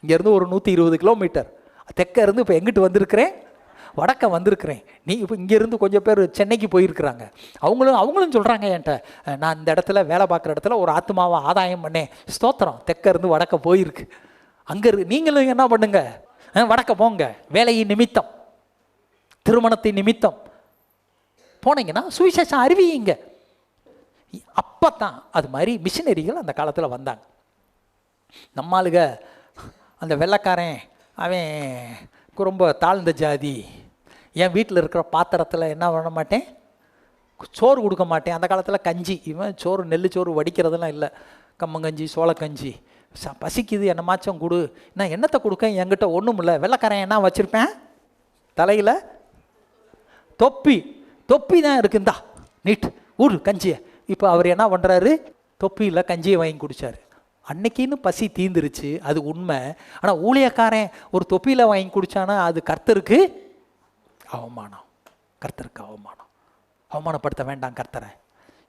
இங்கேருந்து ஒரு 120 கிலோமீட்டர். தெற்க இருந்து இப்போ எங்கிட்டு வந்திருக்கிறேன், வடக்க வந்திருக்கிறேன். நீ இப்போ இங்கேருந்து கொஞ்சம் பேர் சென்னைக்கு போயிருக்கிறாங்க. அவங்களும் சொல்கிறாங்க என்கிட்ட, நான் இந்த இடத்துல வேலை பார்க்குற இடத்துல ஒரு ஆத்மாவை ஆதாயம் பண்ணேன், ஸ்தோத்திரம், தெற்க இருந்து வடக்க போயிருக்கு. அங்கே நீங்களும் என்ன பண்ணுங்க, வடக்க போங்க. வேலையின் நிமித்தம், திருமணத்தின் நிமித்தம் போனீங்கன்னா சுவிசேஷம் அறிவியுங்க. அப்போ தான் அது மாதிரி மிஷினரிகள் அந்த காலத்தில் வந்தாங்க. நம்மளுக அந்த வெள்ளைக்காரன் அவன் ரொம்ப தாழ்ந்த ஜாதி, என் வீட்டில் இருக்கிற பாத்திரத்தில் என்ன பண்ண மாட்டேன், சோறு கொடுக்க மாட்டேன். அந்த காலத்தில் கஞ்சி, இவன் சோறு நெல் சோறு வடிக்கிறதெல்லாம் இல்லை, கம்மங்கஞ்சி சோளக்கஞ்சி. பசிக்குது என்னமாச்சும் கொடு. நான் என்னத்தை கொடுக்க, என்கிட்ட ஒன்றும் இல்லை. வெள்ளைக்காரன் என்ன வச்சுருப்பேன் தலையில், தொப்பி தான் இருக்குந்தா, நீட் ஊரு கஞ்சியை. இப்போ அவர் என்ன பண்ணுறாரு, தொப்பியில் கஞ்சியை வாங்கி குடித்தார். அன்னைக்கின்னு பசி தீந்துருச்சு, அது உண்மை. ஆனால் ஊழியக்காரன் ஒரு தொப்பியில் வாங்கி குடித்தானா அது கர்த்தருக்கு அவமானம், கர்த்தருக்கு அவமானம். அவமானப்படுத்த வேண்டாம் கர்த்தரை.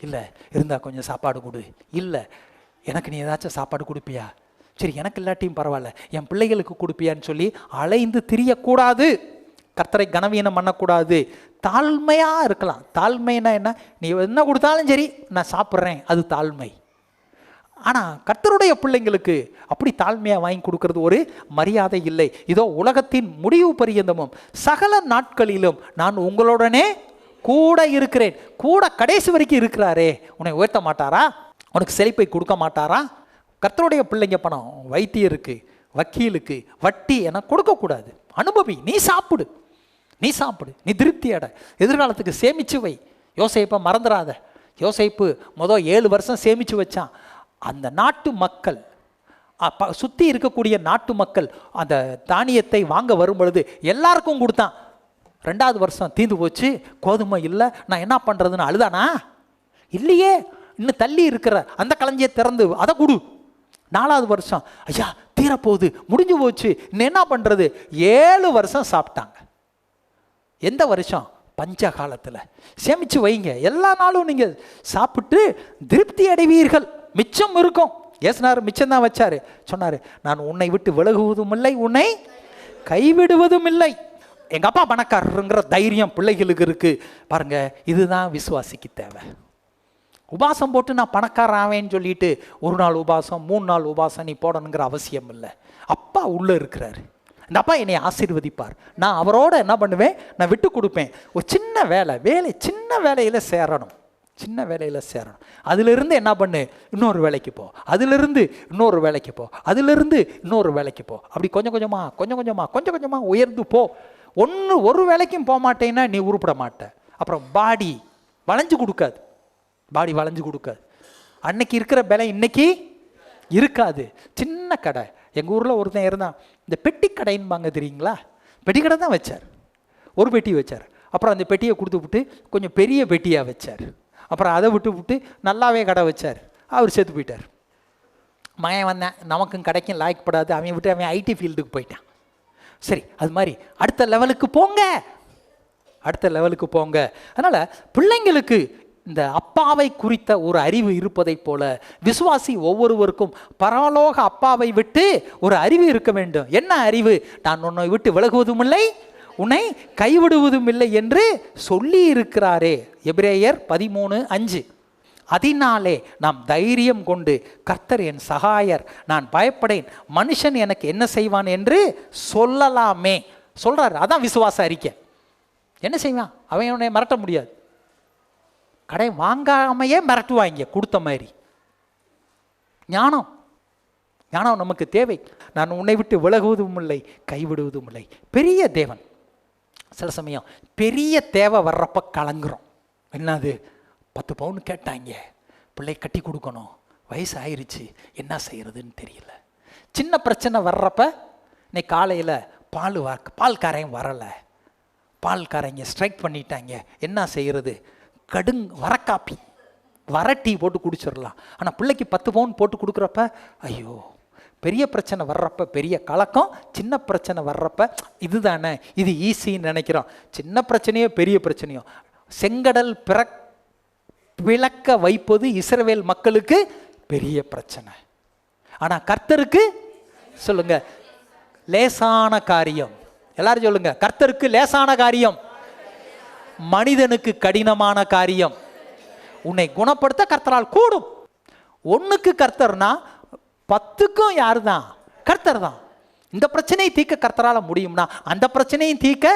இல்லை இருந்தால் கொஞ்சம் சாப்பாடு கொடு, இல்லை எனக்கு நீ ஏதாச்சும் சாப்பாடு கொடுப்பியா, சரி எனக்கு இல்லாட்டியும் பரவாயில்ல என் பிள்ளைகளுக்கு கொடுப்பியான்னு சொல்லி அலைந்து திரியக்கூடாது. கர்த்தரை கனவீனம் பண்ணக்கூடாது. தாழ்மையாக இருக்கலாம். தாழ்மைன்னா என்ன, நீ என்ன கொடுத்தாலும் சரி நான் சாப்பிட்றேன், அது தாழ்மை. ஆனால் கர்த்தருடைய பிள்ளைங்களுக்கு அப்படி தாழ்மையாக வாங்கி கொடுக்கறது ஒரு மரியாதை இல்லை. இதோ உலகத்தின் முடிவு பரியந்தமும் சகல நாட்களிலும் நான் உங்களுடனே கூட இருக்கிறேன். கூட கடைசி வரைக்கும் இருக்கிறாரே, உன்னை உயர்த்த மாட்டாரா, உனக்கு செழிப்பை கொடுக்க மாட்டாரா? கர்த்தருடைய பிள்ளைங்க பணம் வைத்தியருக்கு, வக்கீலுக்கு, வட்டி என கொடுக்கக்கூடாது. அனுபவி, நீ சாப்பிடு, நீ திருப்தி அடை, எதிர்காலத்துக்கு சேமிச்சு வை. யோசேப்பை மறந்துடாத. யோசேப்பு 7 வருஷம் சேமித்து வச்சான். அந்த நாட்டு மக்கள், சுற்றி இருக்கக்கூடிய நாட்டு மக்கள் அந்த தானியத்தை வாங்க வரும் பொழுது எல்லாருக்கும் கொடுத்தான். 2வது வருஷம் தீந்து போச்சு, கோதுமை இல்லை, நான் என்ன பண்ணுறதுன்னு அழுதானா? இல்லையே, இன்னும் தள்ளி இருக்கிற அந்த களஞ்சியை திறந்து அதை கொடு. 4வது வருஷம், ஐயா தீரப்போகுது, முடிஞ்சு போச்சு, இன்னும் என்ன பண்ணுறது? 7 வருஷம் சாப்பிட்டாங்க. எந்த வருஷம்? பஞ்ச காலத்தில். சேமித்து வைங்க, எல்லா நாளும் நீங்கள் சாப்பிட்டு திருப்தி அடைவீர்கள், மிச்சம் இருக்கும். ஏசுனார் மிச்சம் தான் வச்சாரு. சொன்னார், நான் உன்னை விட்டு விலகுவதும் இல்லை, உன்னை கைவிடுவதும் இல்லை. எங்கள் அப்பா பணக்காரருங்கிற தைரியம் பிள்ளைகளுக்கு இருக்குது பாருங்க. இதுதான் விசுவாசிக்கு தேவை. உபாசம் போட்டு நான் பணக்காரன் ஆவேன்னு சொல்லிட்டு 1 நாள் உபாசம் 3 நாள் உபாசம் நீ போடணுங்கிற அவசியம் இல்லை. அப்பா உள்ளே இருக்கிறாரு. இந்த அப்பா என்னை ஆசீர்வதிப்பார். நான் அவரோட என்ன பண்ணுவேன், நான் விட்டு கொடுப்பேன். ஒரு சின்ன வேலை சின்ன வேலையில் சேரணும், சின்ன வேலையில் சேரணும். அதிலிருந்து என்ன பண்ணு, இன்னொரு வேலைக்கு போ, அதிலிருந்து இன்னொரு வேலைக்கு போ, அதிலிருந்து இன்னொரு வேலைக்கு போ. அப்படி கொஞ்சம் கொஞ்சமாக உயர்ந்து போ. ஒரு வேலைக்கும் போக மாட்டேன்னா நீ உருப்பட மாட்ட. அப்புறம் பாடி வளைஞ்சு கொடுக்காது. அன்னைக்கு இருக்கிற விலை இன்னைக்கு இருக்காது. சின்ன கடை. எங்கள் ஊரில் ஒருத்தன் இருந்தான், இந்த பெட்டி கடைன்னு தெரியுங்களா, பெட்டி கடை தான் வச்சார். ஒரு பெட்டி வச்சார். அப்புறம் அந்த பெட்டியை கொடுத்து விட்டு கொஞ்சம் பெரிய பெட்டியாக வச்சார். அப்புறம் அதை விட்டு நல்லாவே கடை வச்சார். அவர் செத்து போயிட்டார். மகன் வந்தேன், நமக்கும் கடைக்கும் லாய்க்கப்படாது, அவன் விட்டு அவன் ஐடி ஃபீல்டுக்கு போயிட்டான். சரி, அது மாதிரி அடுத்த லெவலுக்கு போங்க. அதனால் பிள்ளைங்களுக்கு இந்த அப்பாவை குறித்த ஒரு அறிவு இருப்பதை போல விசுவாசி ஒவ்வொருவருக்கும் பரலோக அப்பாவை விட்டு ஒரு அறிவு இருக்க வேண்டும். என்ன அறிவு? நான் உன்னை விட்டு விலகுவதும் இல்லை, உன்னை கைவிடுவதும் இல்லை என்று சொல்லி இருக்கிறாரே. எபிரேயர் 13:5. அதனாலே நாம் தைரியம் கொண்டு, கர்த்தர் என் சகாயர், நான் பயப்படேன், மனுஷன் எனக்கு என்ன செய்வான் என்று சொல்லலாமே சொல்றாரு. அதான் விசுவாச அறிக்கை. என்ன செய்வான்? அவன் உன்னை மிரட்ட முடியாது. கடை வாங்காமையே மிரட்டுவாங்க கொடுத்த மாதிரி. ஞானம் நமக்கு தேவை. நான் உன்னை விட்டு விலகுவதும் இல்லை, கைவிடுவதும் இல்லை. பெரிய தேவன். சில சமயம் பெரிய தேவை வர்றப்ப கலங்குறோம். என்னது? 10 பவுன் கேட்டாங்க, பிள்ளை கட்டி கொடுக்கணும், வயசு ஆயிடுச்சு, என்ன செய்யறதுன்னு தெரியல. சின்ன பிரச்சனை வர்றப்ப, இன்னைக்கு காலையில் பால்காரன் வரலை, பால்காரங்க ஸ்ட்ரைக் பண்ணிட்டாங்க, என்ன செய்யறது? வரக்காப்பி டீ போட்டு குடிச்சிடலாம். ஆனால் பிள்ளைக்கு 10 பவுன் போட்டு கொடுக்குறப்ப ஐயோ. பெரிய பிரச்சனை வர்றப்ப பெரிய கலக்கம், சின்ன பிரச்சனை வர்றப்ப இதுதானே, இது ஈஸின்னு நினைக்கிறோம். சின்ன பிரச்சனையோ பெரிய பிரச்சனையோ, செங்கடல் விளக்க வைப்பது இஸ்ரவேல் மக்களுக்கு பெரிய பிரச்சனை. ஆனால் கர்த்தருக்கு சொல்லுங்க லேசான காரியம். எல்லாரும் சொல்லுங்க, கர்த்தருக்கு லேசான காரியம் மனிதனுக்கு கடினமான காரியம். உன்னை குணப்படுத்த கர்த்தரால் கூடும். ஒன்றுக்கு கர்த்தர்னா 10க்கும் யாரு தான்? கர்த்தர் தான். இந்த பிரச்சனையை தீர்க்க கர்த்தரால் முடியும்னா அந்த பிரச்சனையும் தீர்க்க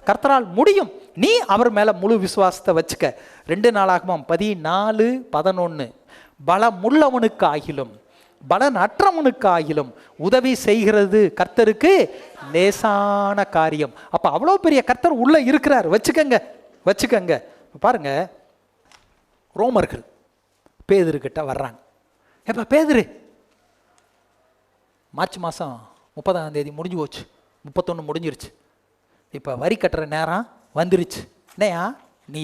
கர்த்தரால் முடியும். நீ அவர் மேல முழு விசுவாசத்தை வச்சுக்க. 2 நாளாகமம் 14:11 பலமுள்ளவனுக்கு ஆகிலும் பலன் அற்றவனுக்கு ஆகிலும் உதவி செய்கிறது கர்த்தருக்கு லேசான காரியம். அப்ப அவ்வளோ பெரிய கர்த்தர் உள்ள இருக்கிறார். வச்சுக்கங்க. பாருங்க, ரோமர்கள் பேதுருக்கிட்ட வர்றாங்க. எப்ப பேதுரு மார்ச் மாதம் 30ஆம் தேதி முடிஞ்சு போச்சு, 31 முடிஞ்சிருச்சு. இப்போ வரி கட்டுற நேரம் வந்துருச்சு. என்னையா நீ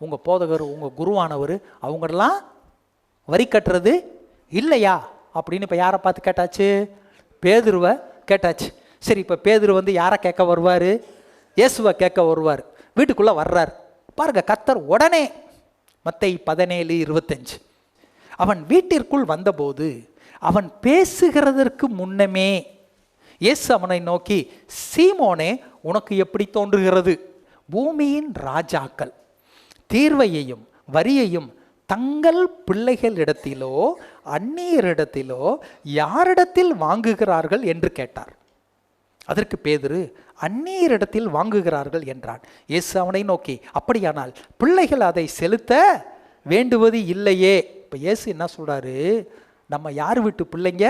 உங்கள் போதகர் உங்கள் குருவானவர் அவங்களெல்லாம் வரி கட்டுறது இல்லையா அப்படின்னு இப்போ யாரை பார்த்து கேட்டாச்சு? பேதுருவை கேட்டாச்சு. சரி, இப்போ பேதுரு வந்து யாரை கேட்க வருவார்? இயேசுவை கேட்க வருவார். வீட்டுக்குள்ளே வர்றார். பாருங்க, கர்த்தர் உடனே மத்தேயு 17:25 அவன் வீட்டிற்குள் வந்தபோது அவன் பேசுகிறதற்கு முன்னமே இயேசு அவனை நோக்கி, சீமோனே, உனக்கு எப்படி தோன்றுகிறது? பூமியின் ராஜாக்கள் தீர்வையையும் வரியையும் தங்கள் பிள்ளைகளிடத்திலோ அந்நியரிடத்திலோ யாரிடத்தில் வாங்குகிறார்கள் என்று கேட்டார். அதற்கு பேதுரு, அந்நியரிடத்தில் வாங்குகிறார்கள் என்றான். இயேசு அவனை நோக்கி, அப்படியானால் பிள்ளைகள் அதை செலுத்த வேண்டுவது இல்லையே. இப்போ இயேசு என்ன சொல்றாரு? நம்ம யார் வீட்டு பிள்ளைங்க?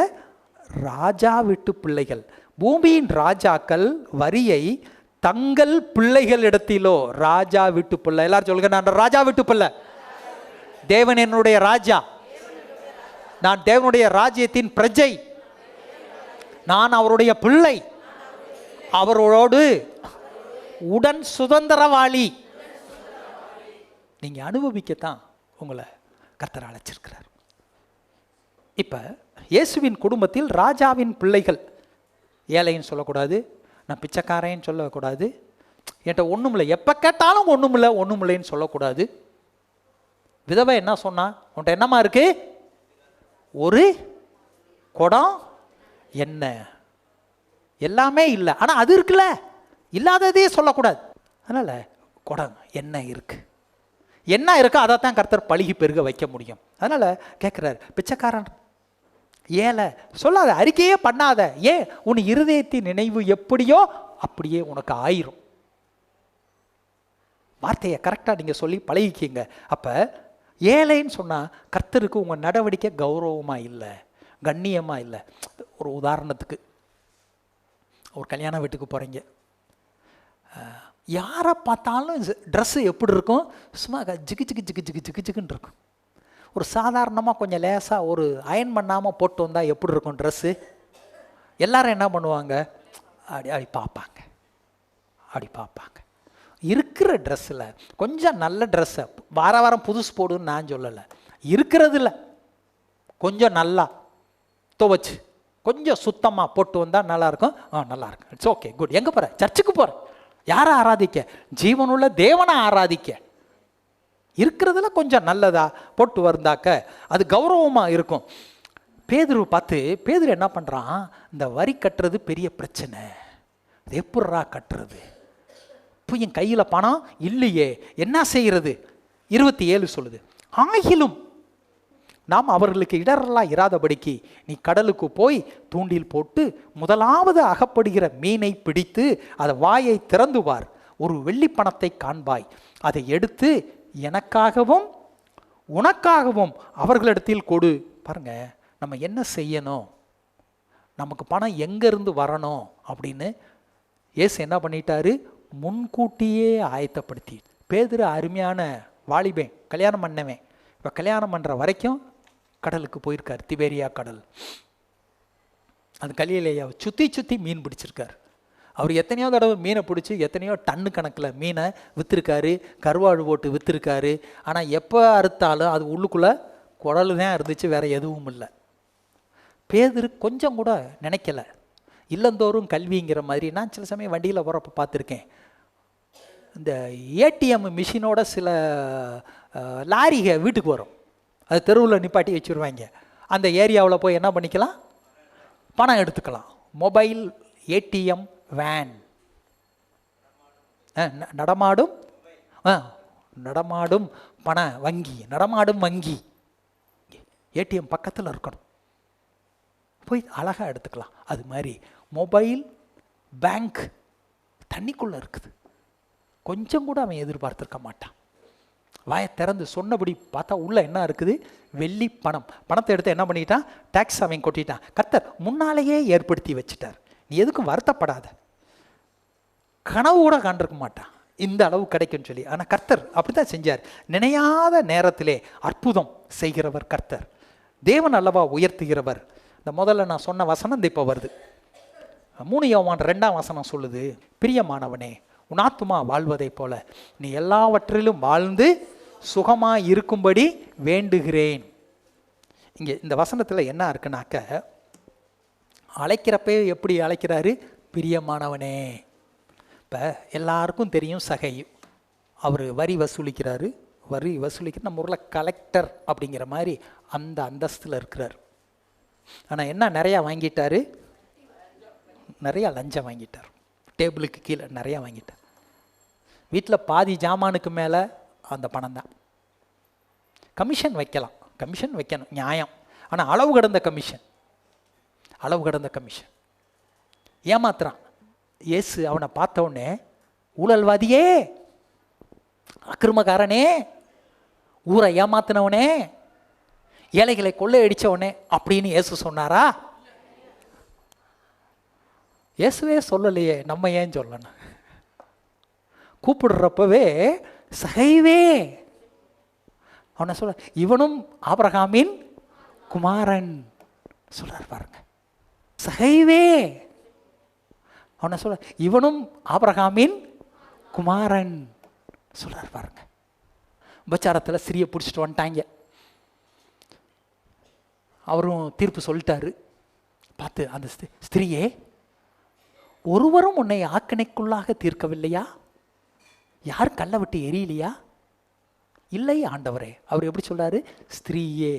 ராஜா வீட்டு பிள்ளைகள். பூமியின் ராஜாக்கள் வரியை தங்கள் பிள்ளைகளிடத்திலோ, ராஜா வீட்டு பிள்ளை. எல்லாரும் சொல்லுங்க, நான் ராஜா வீட்டு பிள்ளை. தேவன் என்னுடைய ராஜா, நான் தேவனுடைய ராஜ்யத்தின் பிரஜை, நான் அவருடைய பிள்ளை, அவரோடு உடன் சுதந்திரவாளி. நீங்க அனுபவிக்கத்தான் உங்களை கர்த்தர் அழைச்சிருக்கிறார். இப்ப இயேசுவின் குடும்பத்தில் ராஜாவின் பிள்ளைகள். ஏழைன்னு சொல்லக்கூடாது, நான் பிச்சைக்காரன்னு சொல்லக்கூடாது, என்கிட்ட ஒன்றும் இல்லை, எப்போ கேட்டாலும் ஒன்றும் இல்லைன்னு சொல்லக்கூடாது. விதவை என்ன சொன்னா? உன்கிட்ட என்னமா இருக்கு? ஒரு குடம் என்ன, எல்லாமே இல்லை, ஆனால் அது இருக்குல்ல, இல்லாததே சொல்லக்கூடாது. அதனால் குடம் என்ன இருக்கு, என்ன இருக்கோ அதைத்தான் கர்த்தர் பழுகி பெருக வைக்க முடியும். அதனால் கேட்குறாரு, பிச்சைக்காரன் ஏழை சொல்லாத, அறிக்கையே பண்ணாத. ஏன்? உன் இருதயத்தின் நினைவு எப்படியோ அப்படியே உனக்கு ஆயிரும். வார்த்தையை கரெக்டாக நீங்கள் சொல்லி பழகிக்கிங்க. அப்போ ஏழைன்னு சொன்னால் கர்த்தருக்கு உங்கள் நடவடிக்கை கௌரவமாக இல்லை, கண்ணியமாக இல்லை. ஒரு உதாரணத்துக்கு, ஒரு கல்யாண வீட்டுக்கு போகிறீங்க, யாரை பார்த்தாலும் ட்ரெஸ்ஸு எப்படி இருக்கும்? சும்மா ஜிக்கு ஜிக்கு ஜிக்கு ஜிக்கு ஜிக்கு ஜிக்குன்னு இருக்கும். ஒரு சாதாரணமாக கொஞ்சம் லேசாக ஒரு அயன் பண்ணாமல் போட்டு வந்தால் எப்படி இருக்கும் ட்ரெஸ்ஸு? எல்லாரும் என்ன பண்ணுவாங்க? அப்படி பார்ப்பாங்க. இருக்கிற ட்ரெஸ்ஸில் கொஞ்சம் நல்ல ட்ரெஸ்ஸை வாரம் புதுசு போடுன்னு நான் சொல்லலை, இருக்கிறதுல கொஞ்சம் நல்லா துவைச்சு கொஞ்சம் சுத்தமாக போட்டு வந்தால் நல்லாயிருக்கும். நல்லாயிருக்கும், இட்ஸ் ஓகே, குட். எங்கே போகிற? சர்ச்சுக்கு போகிறேன். யாரை ஆராதிக்க? ஜீவனுள்ள தேவனை ஆராதிக்க. இருக்கிறதுல கொஞ்சம் நல்லதா போட்டு வந்தாக்க அது கௌரவமாக இருக்கும். பேதுரு பார்த்து பேதுரு என்ன பண்ணுறான்? இந்த வரி கட்டுறது பெரிய பிரச்சனை, அது எப்பட்றா கட்டுறது? இப்போ என் கையில் பணம் இல்லையே, என்ன செய்கிறது? 27 சொல்லுது, ஆகிலும் நாம் அவர்களுக்கு இடரெல்லாம் இராதபடிக்கு நீ கடலுக்கு போய் தூண்டில் போட்டு முதலாவது அகப்படுகிற மீனை பிடித்து அதை வாயை திறந்துவார், ஒரு வெள்ளி பணத்தை காண்பாய், அதை எடுத்து எனக்காகவும் உனக்காகவும் அவர்களிடத்தில் கொடு. பாருங்க, நம்ம என்ன செய்யணும், நமக்கு பணம் எங்கேருந்து வரணும் அப்படின்னு இயேசு என்ன பண்ணிட்டாரு? முன்கூட்டியே ஆயத்தப்படுத்தி. பேதுரு அருமையான வாலிபன், கல்யாணம் பண்ணவன். இப்போ கல்யாணம் பண்ணுற வரைக்கும் கடலுக்கு போயிருக்கார், திபேரியா கடல். அந்த கலிலேயாவை சுற்றி மீன் பிடிச்சிருக்கார். அவர் எத்தனையோ தடவை மீனை பிடிச்சி எத்தனையோ டன்னு கணக்கில் மீனை விற்றுருக்காரு, கருவாடு போட்டு விற்றுருக்காரு. ஆனால் எப்போ அறுத்தாலும் அது உள்ளுக்குள்ளே குடலு தான் இருந்துச்சு, வேறு எதுவும் இல்லை. பேதுரு கொஞ்சம் கூட நினைக்கல. இல்லந்தோறும் கல்விங்கிற மாதிரி நான் சில சமயம் வண்டியில் போகிறப்ப பார்த்துருக்கேன். இந்த ஏடிஎம் மிஷினோட சில லாரிக வீட்டுக்கு வரும், அது தெருவில் நிப்பாட்டி வச்சுருவாங்க. அந்த ஏரியாவில் போய் என்ன பண்ணிக்கலாம்? பணம் எடுத்துக்கலாம். மொபைல் ஏடிஎம் வேன் நடமாடும் நடமாடும் பண வங்கி, நடமாடும் வங்கி. ஏடிஎம் பக்கத்தில் இருக்கணும், போய் அழகாக எடுத்துக்கலாம். அது மாதிரி மொபைல் பேங்க் தண்ணிக்குள்ளே இருக்குது. கொஞ்சம் கூட அவன் எதிர்பார்த்துருக்க மாட்டான். வாயை திறந்து சொன்னபடி பார்த்தா உள்ள என்ன இருக்குது? வெள்ளி பணம். பணத்தை எடுத்து என்ன பண்ணிட்டான்? டேக்ஸ் அவன் கொட்டிட்டான். கர்த்தர் முன்னாலேயே ஏற்படுத்தி வச்சுட்டார். நீ எதுக்கும் வருத்தப்படாத. கனவு கூட காண்டிருக்க மாட்டான் இந்த அளவு கிடைக்கும்னு சொல்லி. ஆனால் கர்த்தர் அப்படித்தான் செஞ்சார். நினையாத நேரத்திலே அற்புதம் செய்கிறவர் கர்த்தர். தேவன் அல்லவா உயர்த்துகிறவர். இந்த முதல்ல நான் சொன்ன வசனம் இப்போ வருது. 3 யோவான் 2ஆம் வசனம் சொல்லுது, பிரியமானவனே, உன் ஆத்துமா வாழ்வதை போல நீ எல்லாவற்றிலும் வாழ்ந்து சுகமாக இருக்கும்படி வேண்டுகிறேன். இங்கே இந்த வசனத்தில் என்ன இருக்குனாக்க, அழைக்கிறப்ப எப்படி அழைக்கிறாரு? பிரியமானவனே. இப்போ எல்லாருக்கும் தெரியும் சகை, அவர் வரி வசூலிக்கிறாரு. வரி வசூலிக்கிற நம்ம ஊரில் கலெக்டர் அப்படிங்கிற மாதிரி அந்த அந்தஸ்தில் இருக்கிறார். ஆனால் என்ன நிறையா வாங்கிட்டாரு? நிறையா லஞ்சம் வாங்கிட்டார். டேபிளுக்கு கீழே நிறையா வாங்கிட்டார். வீட்டில் பாதி ஜாமானுக்கு மேலே அந்த பணம் தான். கமிஷன் வைக்கலாம், கமிஷன் வைக்கணும், நியாயம். ஆனால் அளவு கடந்த கமிஷன், அளவு கடந்த கமிஷன். ஏமாத்துறான். இயேசு அவனை பார்த்த உடனே, ஊழல்வாதியே, அக்கிரமக்காரனே, ஊரை ஏமாத்தினவனே, ஏழைகளை கொள்ளையடிச்சவனே அப்படின்னு இயேசு சொன்னாரா? இயேசுவே சொல்லலையே, நம்ம ஏன் சொல்லணும்? கூப்பிடுறப்பவே சகைவே அவனை சொல்ல, இவனும் ஆபிரகாமின் குமாரன் சொல்றார் பாருங்க. சகைவே அவனை சொல்ல, இவனும் ஆபிரகாமின் குமாரன் சொல்றார் பாருங்க. உபச்சாரத்தில் ஸ்திரியை பிடிச்சிட்டு வந்துட்டாங்க. அவரும் தீர்ப்பு சொல்லிட்டாரு. பார்த்து அந்த ஸ்திரியே, ஒருவரும் உன்னை ஆக்கினைக்குள்ளாக தீர்க்கவில்லையா? யார் கல்லை விட்டு எரியலையா? இல்லை ஆண்டவரே. அவர் எப்படி சொல்றாரு? ஸ்திரீயே,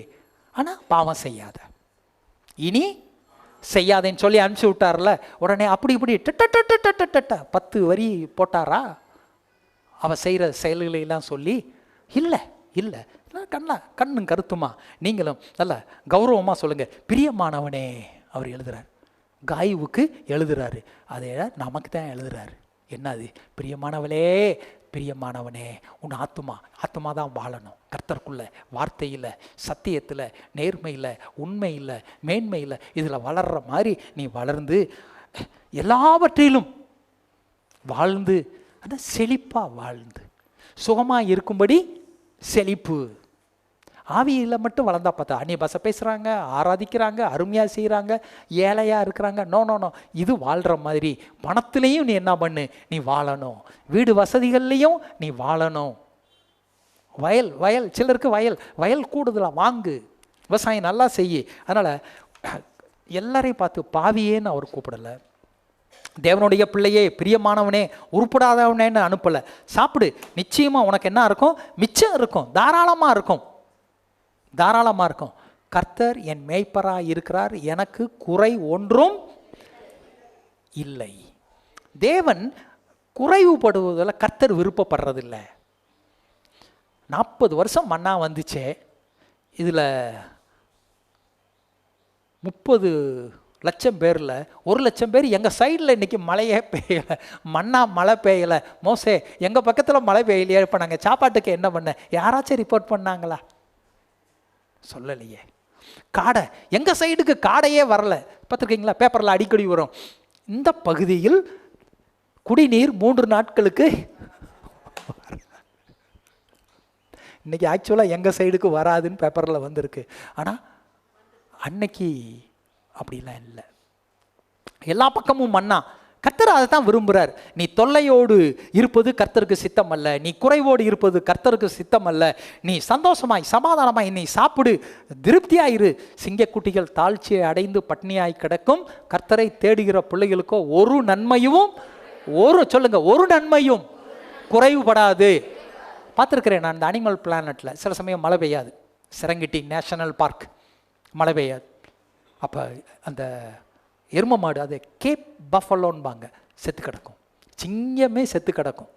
ஆனால் பாவம் செய்யாத, இனி செய்யாதேன்னு சொல்லி அனுப்பிச்சி விட்டார்ல. உடனே அப்படி இப்படி 10 வரி போட்டாரா அவ செய்கிற செயல்களை எல்லாம் சொல்லி? இல்லை இல்லை, கண்ணும் கருத்துமா நீங்களும் நல்ல கௌரவமாக சொல்லுங்கள், பிரியமானவனே. அவர் எழுதுறார், காயுவுக்கு எழுதுறாரு, அதை நமக்கு தான் எழுதுறாரு. என்னது? பிரியமானவளே, பிரியமானவனே, உன் ஆத்துமா தான் வாழணும். கர்த்தருக்குள்ள, வார்த்தையில், சத்தியத்தில், நேர்மையில், உண்மையில், மேன்மையில், இதில் வளர்கிற மாதிரி நீ வளர்ந்து எல்லாவற்றிலும் வாழ்ந்து, அதான் செழிப்பாக வாழ்ந்து சுகமாக இருக்கும்படி செழிப்பு. ஆவியில் மட்டும் வளர்ந்தா பார்த்தா அந்நிய பாஷை பேசுகிறாங்க, ஆராதிக்கிறாங்க, அருமையாக செய்கிறாங்க, ஏழையாக இருக்கிறாங்க. நோ நோ நோ, இது வாழ்கிற மாதிரி பணத்துலேயும் நீ என்ன பண்ணு? நீ வாழணும். வீடு வசதிகள்லேயும் நீ வாழணும். வயல் சிலருக்கு வயல் கூடுதலாக வாங்கு, விவசாயம் நல்லா செய்யு. அதனால் எல்லாரையும் பார்த்து பாவியேன்னு அவர் கூப்பிடலை. தேவனுடைய பிள்ளையே, பிரியமானவனே, உருப்படாதவனேன்னு அனுப்பலை. சாப்பிடு, நிச்சயமாக உனக்கு என்ன இருக்கும்? மிச்சம் இருக்கும், தாராளமாக இருக்கும், தாராளமாக இருக்கும். கர்த்தர் என் மேய்ப்பராக இருக்கிறார், எனக்கு குறை ஒன்றும் இல்லை. தேவன் குறைவுபடுவதில் கர்த்தர் விருப்பப்படுறதில்லை. 40 வருஷம் மன்னா வந்துச்சே, இதில் 30 லட்சம் பேரில் 1 லட்சம் பேர் எங்கள் சைடில் இன்றைக்கி மழையே பெய்யலை, மழை பெய்யலை. மோசே, எங்கள் பக்கத்தில் மழை பெய்யலையே, இப்போ நாங்கள் சாப்பாட்டுக்கு என்ன பண்ண? யாராச்சும் ரிப்போர்ட் பண்ணாங்களா? சொல்லலையே. காடை, எங்கள் சைடுக்கு காடையே வரல. பார்த்துருக்கீங்களா? பேப்பரில் அடிக்கடி வரும், இந்த பகுதியில் குடிநீர் 3 நாட்களுக்கு. இன்னைக்கு ஆக்சுவலாக எங்கள் சைடுக்கு வராதுன்னு பேப்பரில் வந்திருக்கு. ஆனால் அன்னைக்கு அப்படிலாம் இல்லை. எல்லா பக்கமும் மன்னா. கர்த்தர் அதை தான் விரும்புகிறார். நீ தொல்லையோடு இருப்பது கர்த்தருக்கு சித்தம் அல்ல, நீ குறைவோடு இருப்பது கர்த்தருக்கு சித்தம் அல்ல. நீ சந்தோஷமாய் சமாதானமாய் நீ சாப்பிடு, திருப்தியாயிரு. சிங்கக்குட்டிகள் தாழ்ச்சியை அடைந்து பட்னியாய் கிடக்கும், கர்த்தரை தேடுகிற பிள்ளைகளுக்கோ ஒரு நன்மையும் ஒரு நன்மையும் குறைவுபடாது. பார்த்துருக்கிறேன் நான் இந்த அனிமல் பிளானட்டில். சில சமயம் மழை பெய்யாது, செரங்கிட்டி நேஷனல் பார்க் மழை பெய்யாது. அப்போ அந்த எரும மாடு, அது கேப் பஃபலோன்பாங்க, செத்து கிடக்கும். சிங்கமே செத்து கிடக்கும்.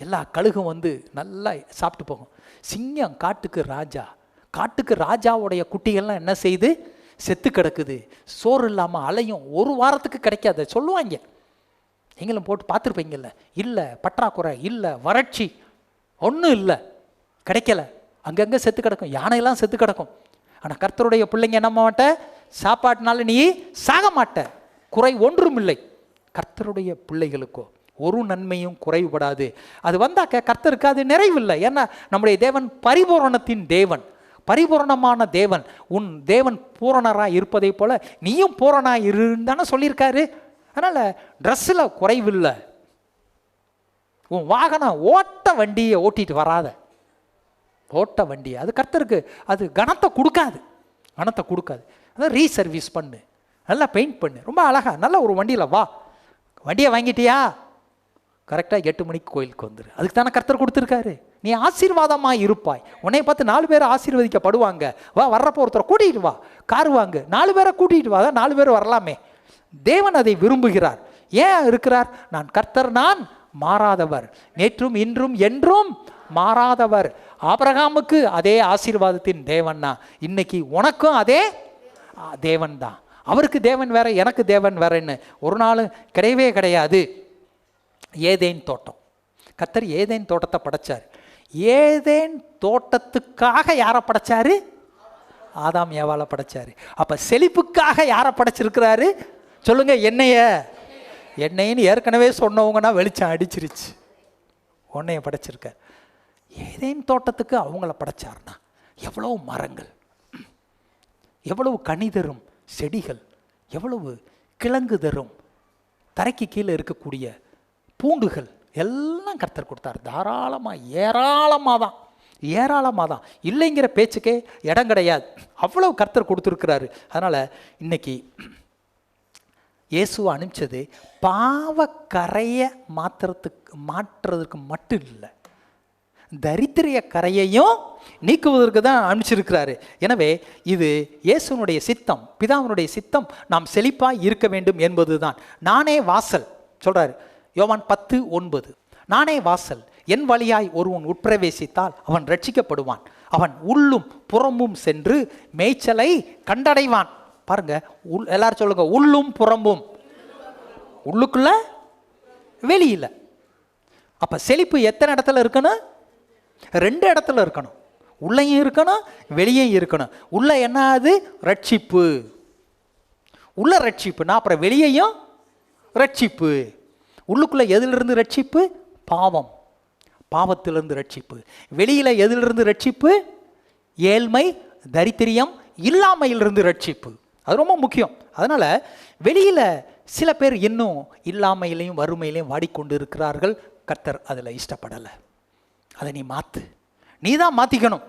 எல்லா கழுகும் வந்து நல்லா சாப்பிட்டு போகும். சிங்கம் காட்டுக்கு ராஜாவுடைய குட்டிகள்லாம் என்ன செய்து செத்து கிடக்குது, சோறு இல்லாமல் அலையும், ஒரு வாரத்துக்கு கிடைக்காத சொல்லுவாங்க. நீங்களும் போட்டு பார்த்துருப்பீங்கல்ல. இல்லை பற்றாக்குறை, இல்லை வறட்சி, ஒன்றும் இல்லை, கிடைக்கல, அங்கங்கே செத்து கிடக்கும், யானையெல்லாம் செத்து கிடக்கும். ஆனால் கர்த்தருடைய பிள்ளைங்க என்ன மாட்ட, சாப்பாட்டினால நீ சாக மாட்ட, குறை ஒன்றும் இல்லை. கர்த்தருடைய பிள்ளைகளுக்கோ ஒரு நன்மையும் குறைவுபடாது. அது வந்தாக்க கர்த்தருக்கு அது நிறைவில்லை. ஏன்னா நம்முடைய தேவன் பரிபூரணத்தின் தேவன், பரிபூரணமான தேவன். உன் தேவன் பூரணராக இருப்பதை போல நீயும் பூரணராக இருந்தானே சொல்லியிருக்காரு. அதனால் ட்ரெஸ்ஸில் குறைவில்லை. உன் வாகனம் ஓட்ட வண்டியை ஓட்டிட்டு வராத, ஓட்ட வண்டி அது கர்த்தருக்கு அது கனத்தை கொடுக்காது. அதான் ரீசர்வீஸ் பண்ணு, நல்லா பெயிண்ட் பண்ணு, ரொம்ப அழகா நல்ல ஒரு வண்டியில் வா. வண்டியை வாங்கிட்டியா, கரெக்டாக 8 மணிக்கு கோயிலுக்கு வந்துரு. அதுக்கு தானே கர்த்தர் கொடுத்துருக்காரு. நீ ஆசீர்வாதமாக இருப்பாய். உன்னை பார்த்து 4 பேர் ஆசீர்வதிக்கப்படுவாங்க. வா, வர்றப்போ ஒருத்தரை கூட்டிகிட்டு வா, கார் வாங்கு, 4 பேரை கூட்டிகிட்டு வா, 4 பேர் வரலாமே. தேவன் அதை விரும்புகிறார். ஏன் இருக்கிறார்? நான் கர்த்தர், நான் மாறாதவர், நேற்றும் இன்றும் என்றும் மாறாதவர். ஆபிரகாமுக்கு அதே ஆசீர்வாதத்தின் தேவன் தான், இன்னைக்கு உனக்கும் அதே தேவன் தான். அவருக்கு தேவன் வேற, எனக்கு தேவன் வேறன்னு ஒரு நாள் கிடையவே கிடையாது. ஏதேன் தோட்டம், கர்த்தர் ஏதேன் தோட்டத்தை படைச்சார். ஏதேன் தோட்டத்துக்காக யாரை படைச்சாரு? ஆதாம் ஏவாளை படைச்சாரு. அப்ப செழிப்புக்காக யாரை படைச்சிருக்கிறாரு சொல்லுங்க? எண்ணெயின்னு ஏற்கனவே சொன்னவங்கன்னா வெளிச்சம் அடிச்சிருச்சு, உன்னைய படைச்சிருக்க. ஏதேன் தோட்டத்துக்கு அவங்கள படைச்சார்னா எவ்வளவு மரங்கள், எவ்வளவு கனி தரும் செடிகள், எவ்வளவு கிழங்கு தரும், தரைக்கு கீழே இருக்கக்கூடிய பூண்டுகள் எல்லாம் கர்த்தர் கொடுத்தார். தாராளமாக, ஏராளமாக தான், இல்லைங்கிற பேச்சுக்கே இடம் கிடையாது. அவ்வளவு கர்த்தர் கொடுத்துருக்கிறாரு. அதனால் இன்னைக்கு இயேசுவை அனுப்பிச்சது பாவக்கரையை மாற்றுறதுக்கு மட்டும் இல்லை, தரித்திரிய கரையையும் நீக்குவதற்கு தான் அனுப்பிச்சிருக்கிறாரு. எனவே இது இயேசுனுடைய சித்தம், பிதாவினுடைய சித்தம், நாம் செழிப்பாய் இருக்க வேண்டும் என்பது தான். நானே வாசல் சொல்றாரு யோவான் 10:9. நானே வாசல், என் வழியாய் ஒருவன் உட்பிரவேசித்தால் அவன் ரட்சிக்கப்படுவான், அவன் உள்ளும் புறமும் சென்று மேய்ச்சலை கண்டடைவான். பாருங்க, எல்லாரும் சொல்லுங்க, உள்ளும் புறமும். உள்ளுக்குள்ள வெளியில. அப்ப செழிப்பு எத்தனை இடத்துல இருக்கணும்? 2 இடத்துல இருக்கணும். உள்ளேயும் இருக்கணும், வெளியேயும் இருக்கணும். உள்ள என்ன? அது ரட்சிப்பு. உள்ள ரட்சிப்புனா அப்புறம் வெளியேயும் ரட்சிப்பு. உள்ளுக்குள்ள எதிலிருந்து ரட்சிப்பு? பாவத்திலிருந்து ரட்சிப்பு. வெளியில எதிலிருந்து ரட்சிப்பு? ஏழ்மை, தரித்திரியம், இல்லாமையிலிருந்து ரட்சிப்பு. அது ரொம்ப முக்கியம். அதனால வெளியில சில பேர் இன்னும் இல்லாமையிலையும் வறுமையிலையும் வாடிக்கொண்டு இருக்கிறார்கள். கர்த்தர் அதில் இஷ்டப்படலை. அதை நீ மாற்று, நீ தான் மாற்றிக்கணும்.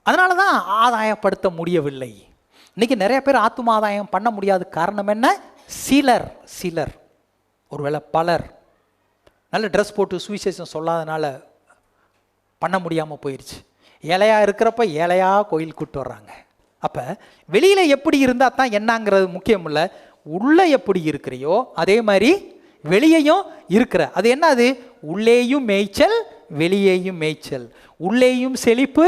அதனால தான் ஆதாயப்படுத்த முடியவில்லை. இன்னைக்கு நிறைய பேர் ஆத்தும ஆதாயம் பண்ண முடியாத காரணம் என்ன? சிலர் ஒருவேளை பலர் நல்ல ட்ரெஸ் போட்டு சுவிசேஷம் சொல்லாதனால பண்ண முடியாமல் போயிடுச்சு. ஏழையாக இருக்கிறப்ப ஏழையாக கோயில் கூப்பிட்டு வர்றாங்க. அப்போ வெளியில் எப்படி இருந்தால் தான் என்னங்கிறது முக்கியம் இல்லை, உள்ளே எப்படி இருக்கிறையோ அதே மாதிரி வெளியேயும் இருக்கிற. அது என்ன? அது உள்ளேயும் மேய்ச்சல், வெளியேயும் மேய்ச்சல். உள்ளேயும் செழிப்பு,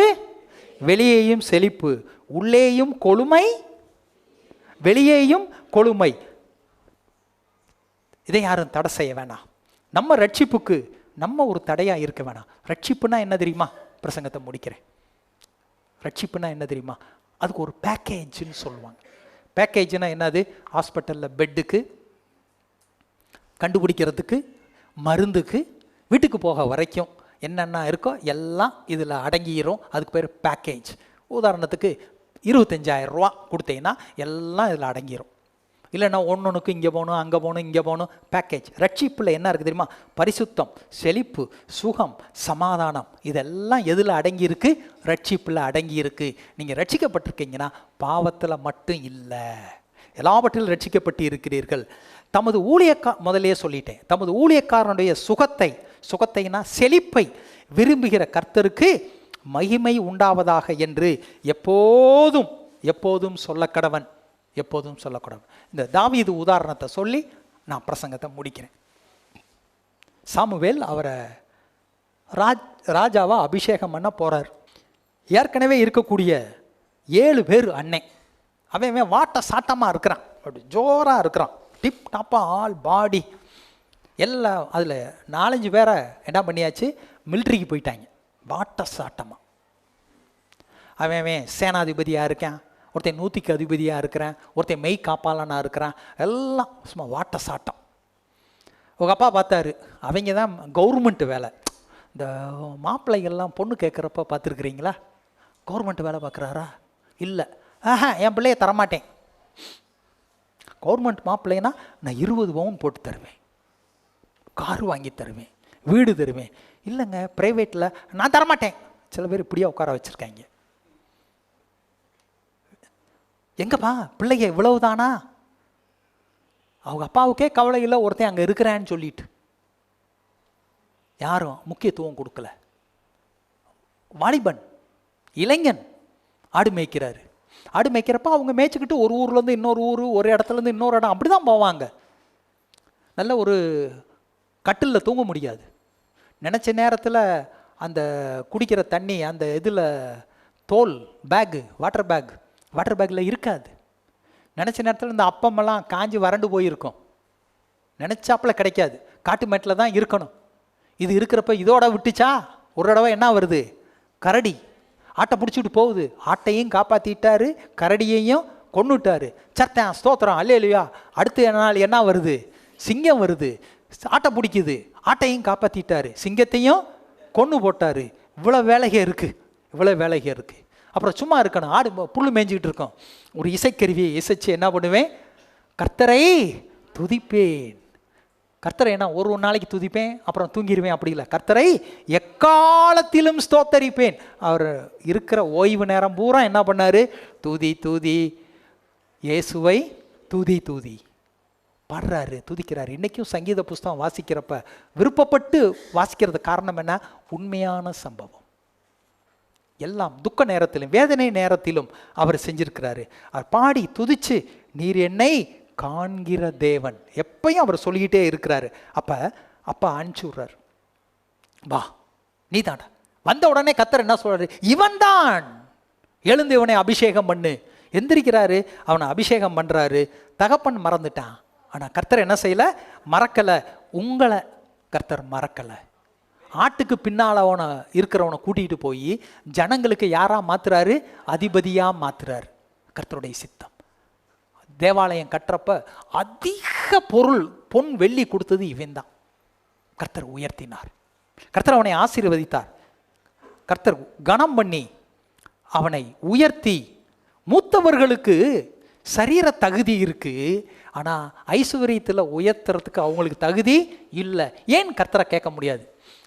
வெளியேயும் செழிப்பு. உள்ளேயும் கொழுமை, வெளியேயும் கொழுமை. இதை யாரும் தடை செய்ய வேணாம். நம்ம ரட்சிப்புக்கு நம்ம ஒரு தடையாக இருக்க வேணாம். ரட்சிப்புனா என்ன தெரியுமா? பிரசங்கத்தை முடிக்கிறேன். ரட்சிப்புனா என்ன தெரியுமா? அதுக்கு ஒரு பேக்கேஜ்னு சொல்லுவாங்க. பேக்கேஜ்னா என்னது? ஹாஸ்பிட்டலில் பெட்டுக்கு, கண்டுபிடிக்கிறதுக்கு, மருந்துக்கு, வீட்டுக்கு போக வரைக்கும் என்னென்ன இருக்கோ எல்லாம் இதில் அடங்கிடும். அதுக்கு பேர் பேக்கேஜ். உதாரணத்துக்கு 25,000 ரூபா கொடுத்தீங்கன்னா எல்லாம் இதில் அடங்கிடும். இல்லைன்னா ஒன்றுக்கு இங்கே போகணும், அங்கே போகணும், இங்கே போகணும். பேக்கேஜ். ரட்சிப்பில் என்ன இருக்குது தெரியுமா? பரிசுத்தம், செழிப்பு, சுகம், சமாதானம், இதெல்லாம் எதில் அடங்கியிருக்கு? ரட்சிப்பில் அடங்கியிருக்கு. நீங்கள் ரட்சிக்கப்பட்டிருக்கீங்கன்னா பாவத்தில் மட்டும் இல்லை, எல்லாவற்றிலும் ரட்சிக்கப்பட்டு இருக்கிறீர்கள். தமது முதலே சொல்லிட்டேன், தமது ஊழியக்காரனுடைய சுகத்தைனா செழிப்பை விரும்புகிற கர்த்தருக்கு மகிமை உண்டாவதாக என்று எப்போதும் சொல்லக்கடவன். இந்த தாவீது உதாரணத்தை சொல்லி நான் பிரசங்கத்தை முடிக்கிறேன். சாமுவேல் அவரை ராஜாவா அபிஷேகம் பண்ண போகிறார். ஏற்கனவே இருக்கக்கூடிய 7 பேர் அண்ணன், அவன் வாட்ட சாட்டமாக இருக்கிறான், அப்படி ஜோராக இருக்கிறான், டிப் டாப்பாக ஆல் பாடி எல்லாம். அதில் 4-5 பேரை என்ன பண்ணியாச்சு, மிலிட்ரிக்கு போயிட்டாங்க வாட்ட சாட்டமாக. அவன் சேனாதிபதியாக இருக்கான், ஒருத்தன் 100க்கு அதிபதியாக இருக்கிறான், ஒருத்தன் மெய் காப்பாளனாக இருக்கிறான், எல்லாம் சும்மா வாட்ட சாட்டம். உங்கள் அப்பா பார்த்தாரு, அவங்க தான் கவர்மெண்ட் வேலை. இந்த மாப்பிள்ளைகள்லாம் பொண்ணு கேட்குறப்ப பார்த்துருக்குறீங்களா? கவர்மெண்ட் வேலை பார்க்குறாரா? இல்லை, என் பிள்ளைய தரமாட்டேன். கவர்மெண்ட் மாப்பிள்ளைன்னா நான் 20 பவுன் போட்டு தருவேன், கார் வாங்கி தருவேன், வீடு தருவேன். இல்லைங்க ப்ரைவேட்டில் நான் தரமாட்டேன். சில பேர் இப்படியே உட்கார வச்சுருக்காங்க. எங்கப்பா பிள்ளைங்க இவ்வளவுதானா? அவங்க அப்பாவுக்கே கவலை இல்லை, ஒருத்தன் அங்கே இருக்கிறான்னு சொல்லிட்டு யாரும் முக்கியத்துவம் கொடுக்கல. வாலிபன் இளைஞன் ஆடு மேய்க்கிறாரு. ஆடு மேய்க்கிறப்ப அவங்க மேய்ச்சிக்கிட்டு ஒரு ஊர்லேருந்து இன்னொரு ஊர், ஒரு இடத்துலேருந்து இன்னொரு இடம், அப்படி தான் போவாங்க. நல்ல ஒரு கட்டிலில் தூங்க முடியாது. நினச்ச நேரத்தில் அந்த குடிக்கிற தண்ணி அந்த இதில் தோல் பேக்கு, வாட்டர் பேக்கில் இருக்காது. நினச்ச நேரத்தில் இந்த அப்பமெல்லாம் காஞ்சி வறண்டு போயிருக்கும், நினச்சாப்பில் கிடைக்காது, காட்டு மேட்டில் தான் இருக்கணும். இது இருக்கிறப்ப இதோட விட்டுச்சா ஒரு தடவை என்ன வருது, கரடி ஆட்டை பிடிச்சிட்டு போகுது. ஆட்டையும் காப்பாற்றிட்டாரு, கரடியையும் கொன்னுட்டாரு. சத்தம் ஸ்தோத்திரம் அல்லேலூயா. அடுத்த நாள் என்ன வருது, சிங்கம் வருது, ஆட்டை பிடிக்குது, ஆட்டையும் காப்பாற்றிட்டாரு, சிங்கத்தையும் கொன்று போட்டார். இவ்வளோ வேலைகை இருக்குது. அப்புறம் சும்மா இருக்கணும், ஆடு புல் மேய்ஞ்சிக்கிட்டு இருக்கோம். ஒரு இசைக்கருவியை இசைச்சு என்ன பண்ணுவேன், கர்த்தரை துதிப்பேன். கர்த்தரை என்ன ஒரு நாளைக்கு துதிப்பேன் அப்புறம் தூங்கிடுவேன், அப்படி இல்லை. கர்த்தரை எக்காலத்திலும் ஸ்தோத்தரிப்பேன். அவர் இருக்கிற ஓய்வு நேரம் பூரா என்ன பண்ணார், தூதி இயேசுவை தூதி பாடுறாரு, துதிக்கிறாரு. இன்றைக்கும் சங்கீத புஸ்தகம் வாசிக்கிறப்ப விருப்பப்பட்டு வாசிக்கிறது காரணம் என்ன, உண்மையான சம்பவம். எல்லாம் துக்க நேரத்திலும் வேதனை நேரத்திலும் அவர் செஞ்சிருக்கிறாரு. அவர் பாடி துதிச்சு, நீர் என்னை காண்கிற தேவன் எப்பயும் அவர் சொல்லிக்கிட்டே இருக்கிறாரு. அப்பா அனுப்பிச்சு விடுறாரு, வா நீ தாண்டா. வந்த உடனே கர்த்தர் என்ன சொல்றாரு, இவன் தான் எழுந்து இவனை அபிஷேகம் பண்ணு. எந்திரிக்கிறாரு, அவனை அபிஷேகம் பண்றாரு. தகப்பன் மறந்துட்டான், ஆனா கர்த்தர் என்ன செய்யல, மறக்கல. உங்களை கர்த்தர் மறக்கல. ஆட்டுக்கு பின்னால் அவனை இருக்கிறவனை கூட்டிகிட்டு போய் ஜனங்களுக்கு யாராக மாத்துறாரு, அதிபதியாக மாத்துறாரு. கர்த்தருடைய சித்தம். தேவாலயம் கட்டுறப்ப அதிக பொருள் பொன் வெள்ளி கொடுத்தது இவன் தான். கர்த்தர் உயர்த்தினார், கர்த்தர் அவனை ஆசீர்வதித்தார். கர்த்தர் கனம் பண்ணி அவனை உயர்த்தி, மூத்தவர்களுக்கு சரீர தகுதி இருக்கு, ஆனால் ஐஸ்வர்யத்தில் உயர்த்துறதுக்கு அவங்களுக்கு தகுதி இல்லை. ஏன் கர்த்தரை கேட்க முடியாது?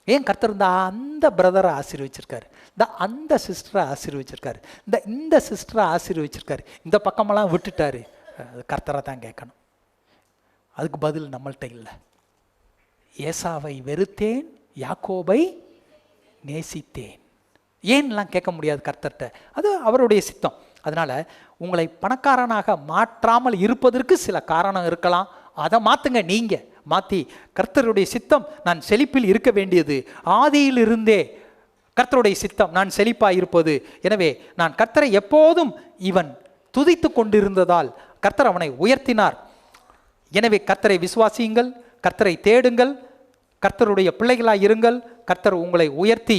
ஏன் கர்த்தர் அந்த பிரதரை ஆசீர்வச்சிருக்காரு, அந்த சிஸ்டரை ஆசீர்வச்சிருக்காரு, இந்த சிஸ்டரை ஆசீர்வச்சிருக்காரு, இந்த பக்கமெல்லாம் விட்டுட்டாரு? கர்த்தரை தான் கேட்கணும். அதுக்கு பதில் நம்மள்கிட்ட இல்லை. ஏசாவை வெறுத்தேன், யாக்கோபை நேசித்தேன். ஏன்லாம் கேட்க முடியாது கர்த்தர்கிட்ட, அது அவருடைய சித்தம். அதனால் உங்களை பணக்காரனாக மாற்றாமல் இருப்பதற்கு சில காரணம் இருக்கலாம், அதை மாற்றுங்க. நீங்கள் மாற்றி கர்த்தருடைய சித்தம், நான் செழிப்பில் இருக்க வேண்டியது, ஆதியிலிருந்தே கர்த்தருடைய சித்தம் நான் செழிப்பாக இருப்பது. எனவே நான் கர்த்தரை எப்போதும் இவன் துதித்து கொண்டிருந்ததால் கர்த்தர் அவனை உயர்த்தினார். எனவே கர்த்தரை விசுவாசியுங்கள், கர்த்தரை தேடுங்கள், கர்த்தருடைய பிள்ளைகளாக இருங்கள். கர்த்தர் உங்களை உயர்த்தி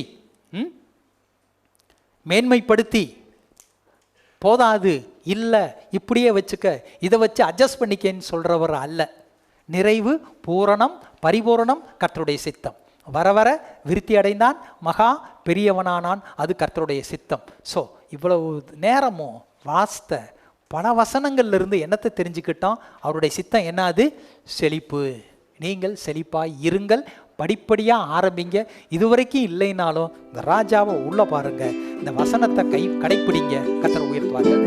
மேன்மைப்படுத்தி, போதாது இல்லை இப்படியே வச்சுக்க, இதை வச்சு அட்ஜஸ்ட் பண்ணிக்கன்னு சொல்கிறவர் அல்ல. நிறைவு, பூரணம், பரிபூரணம் கர்த்தருடைய சித்தம். வர வர விருத்தி அடைந்தான், மகா பெரியவனானான், அது கர்த்தருடைய சித்தம். ஸோ இவ்வளவு நேரமும் வாஸ்த பல வசனங்கள்லேருந்து என்னத்தை தெரிஞ்சுக்கிட்டோம், அவருடைய சித்தம் என்ன, அது செழிப்பு. நீங்கள் செழிப்பாய் இருங்கள், படிப்படியாக ஆரம்பிங்க. இதுவரைக்கும் இல்லைனாலும் இந்த ராஜாவை உள்ள பாருங்க, இந்த வசனத்தை கடைப்பிடிங்க, கர்த்தர் உயர்த்துவார்கள்.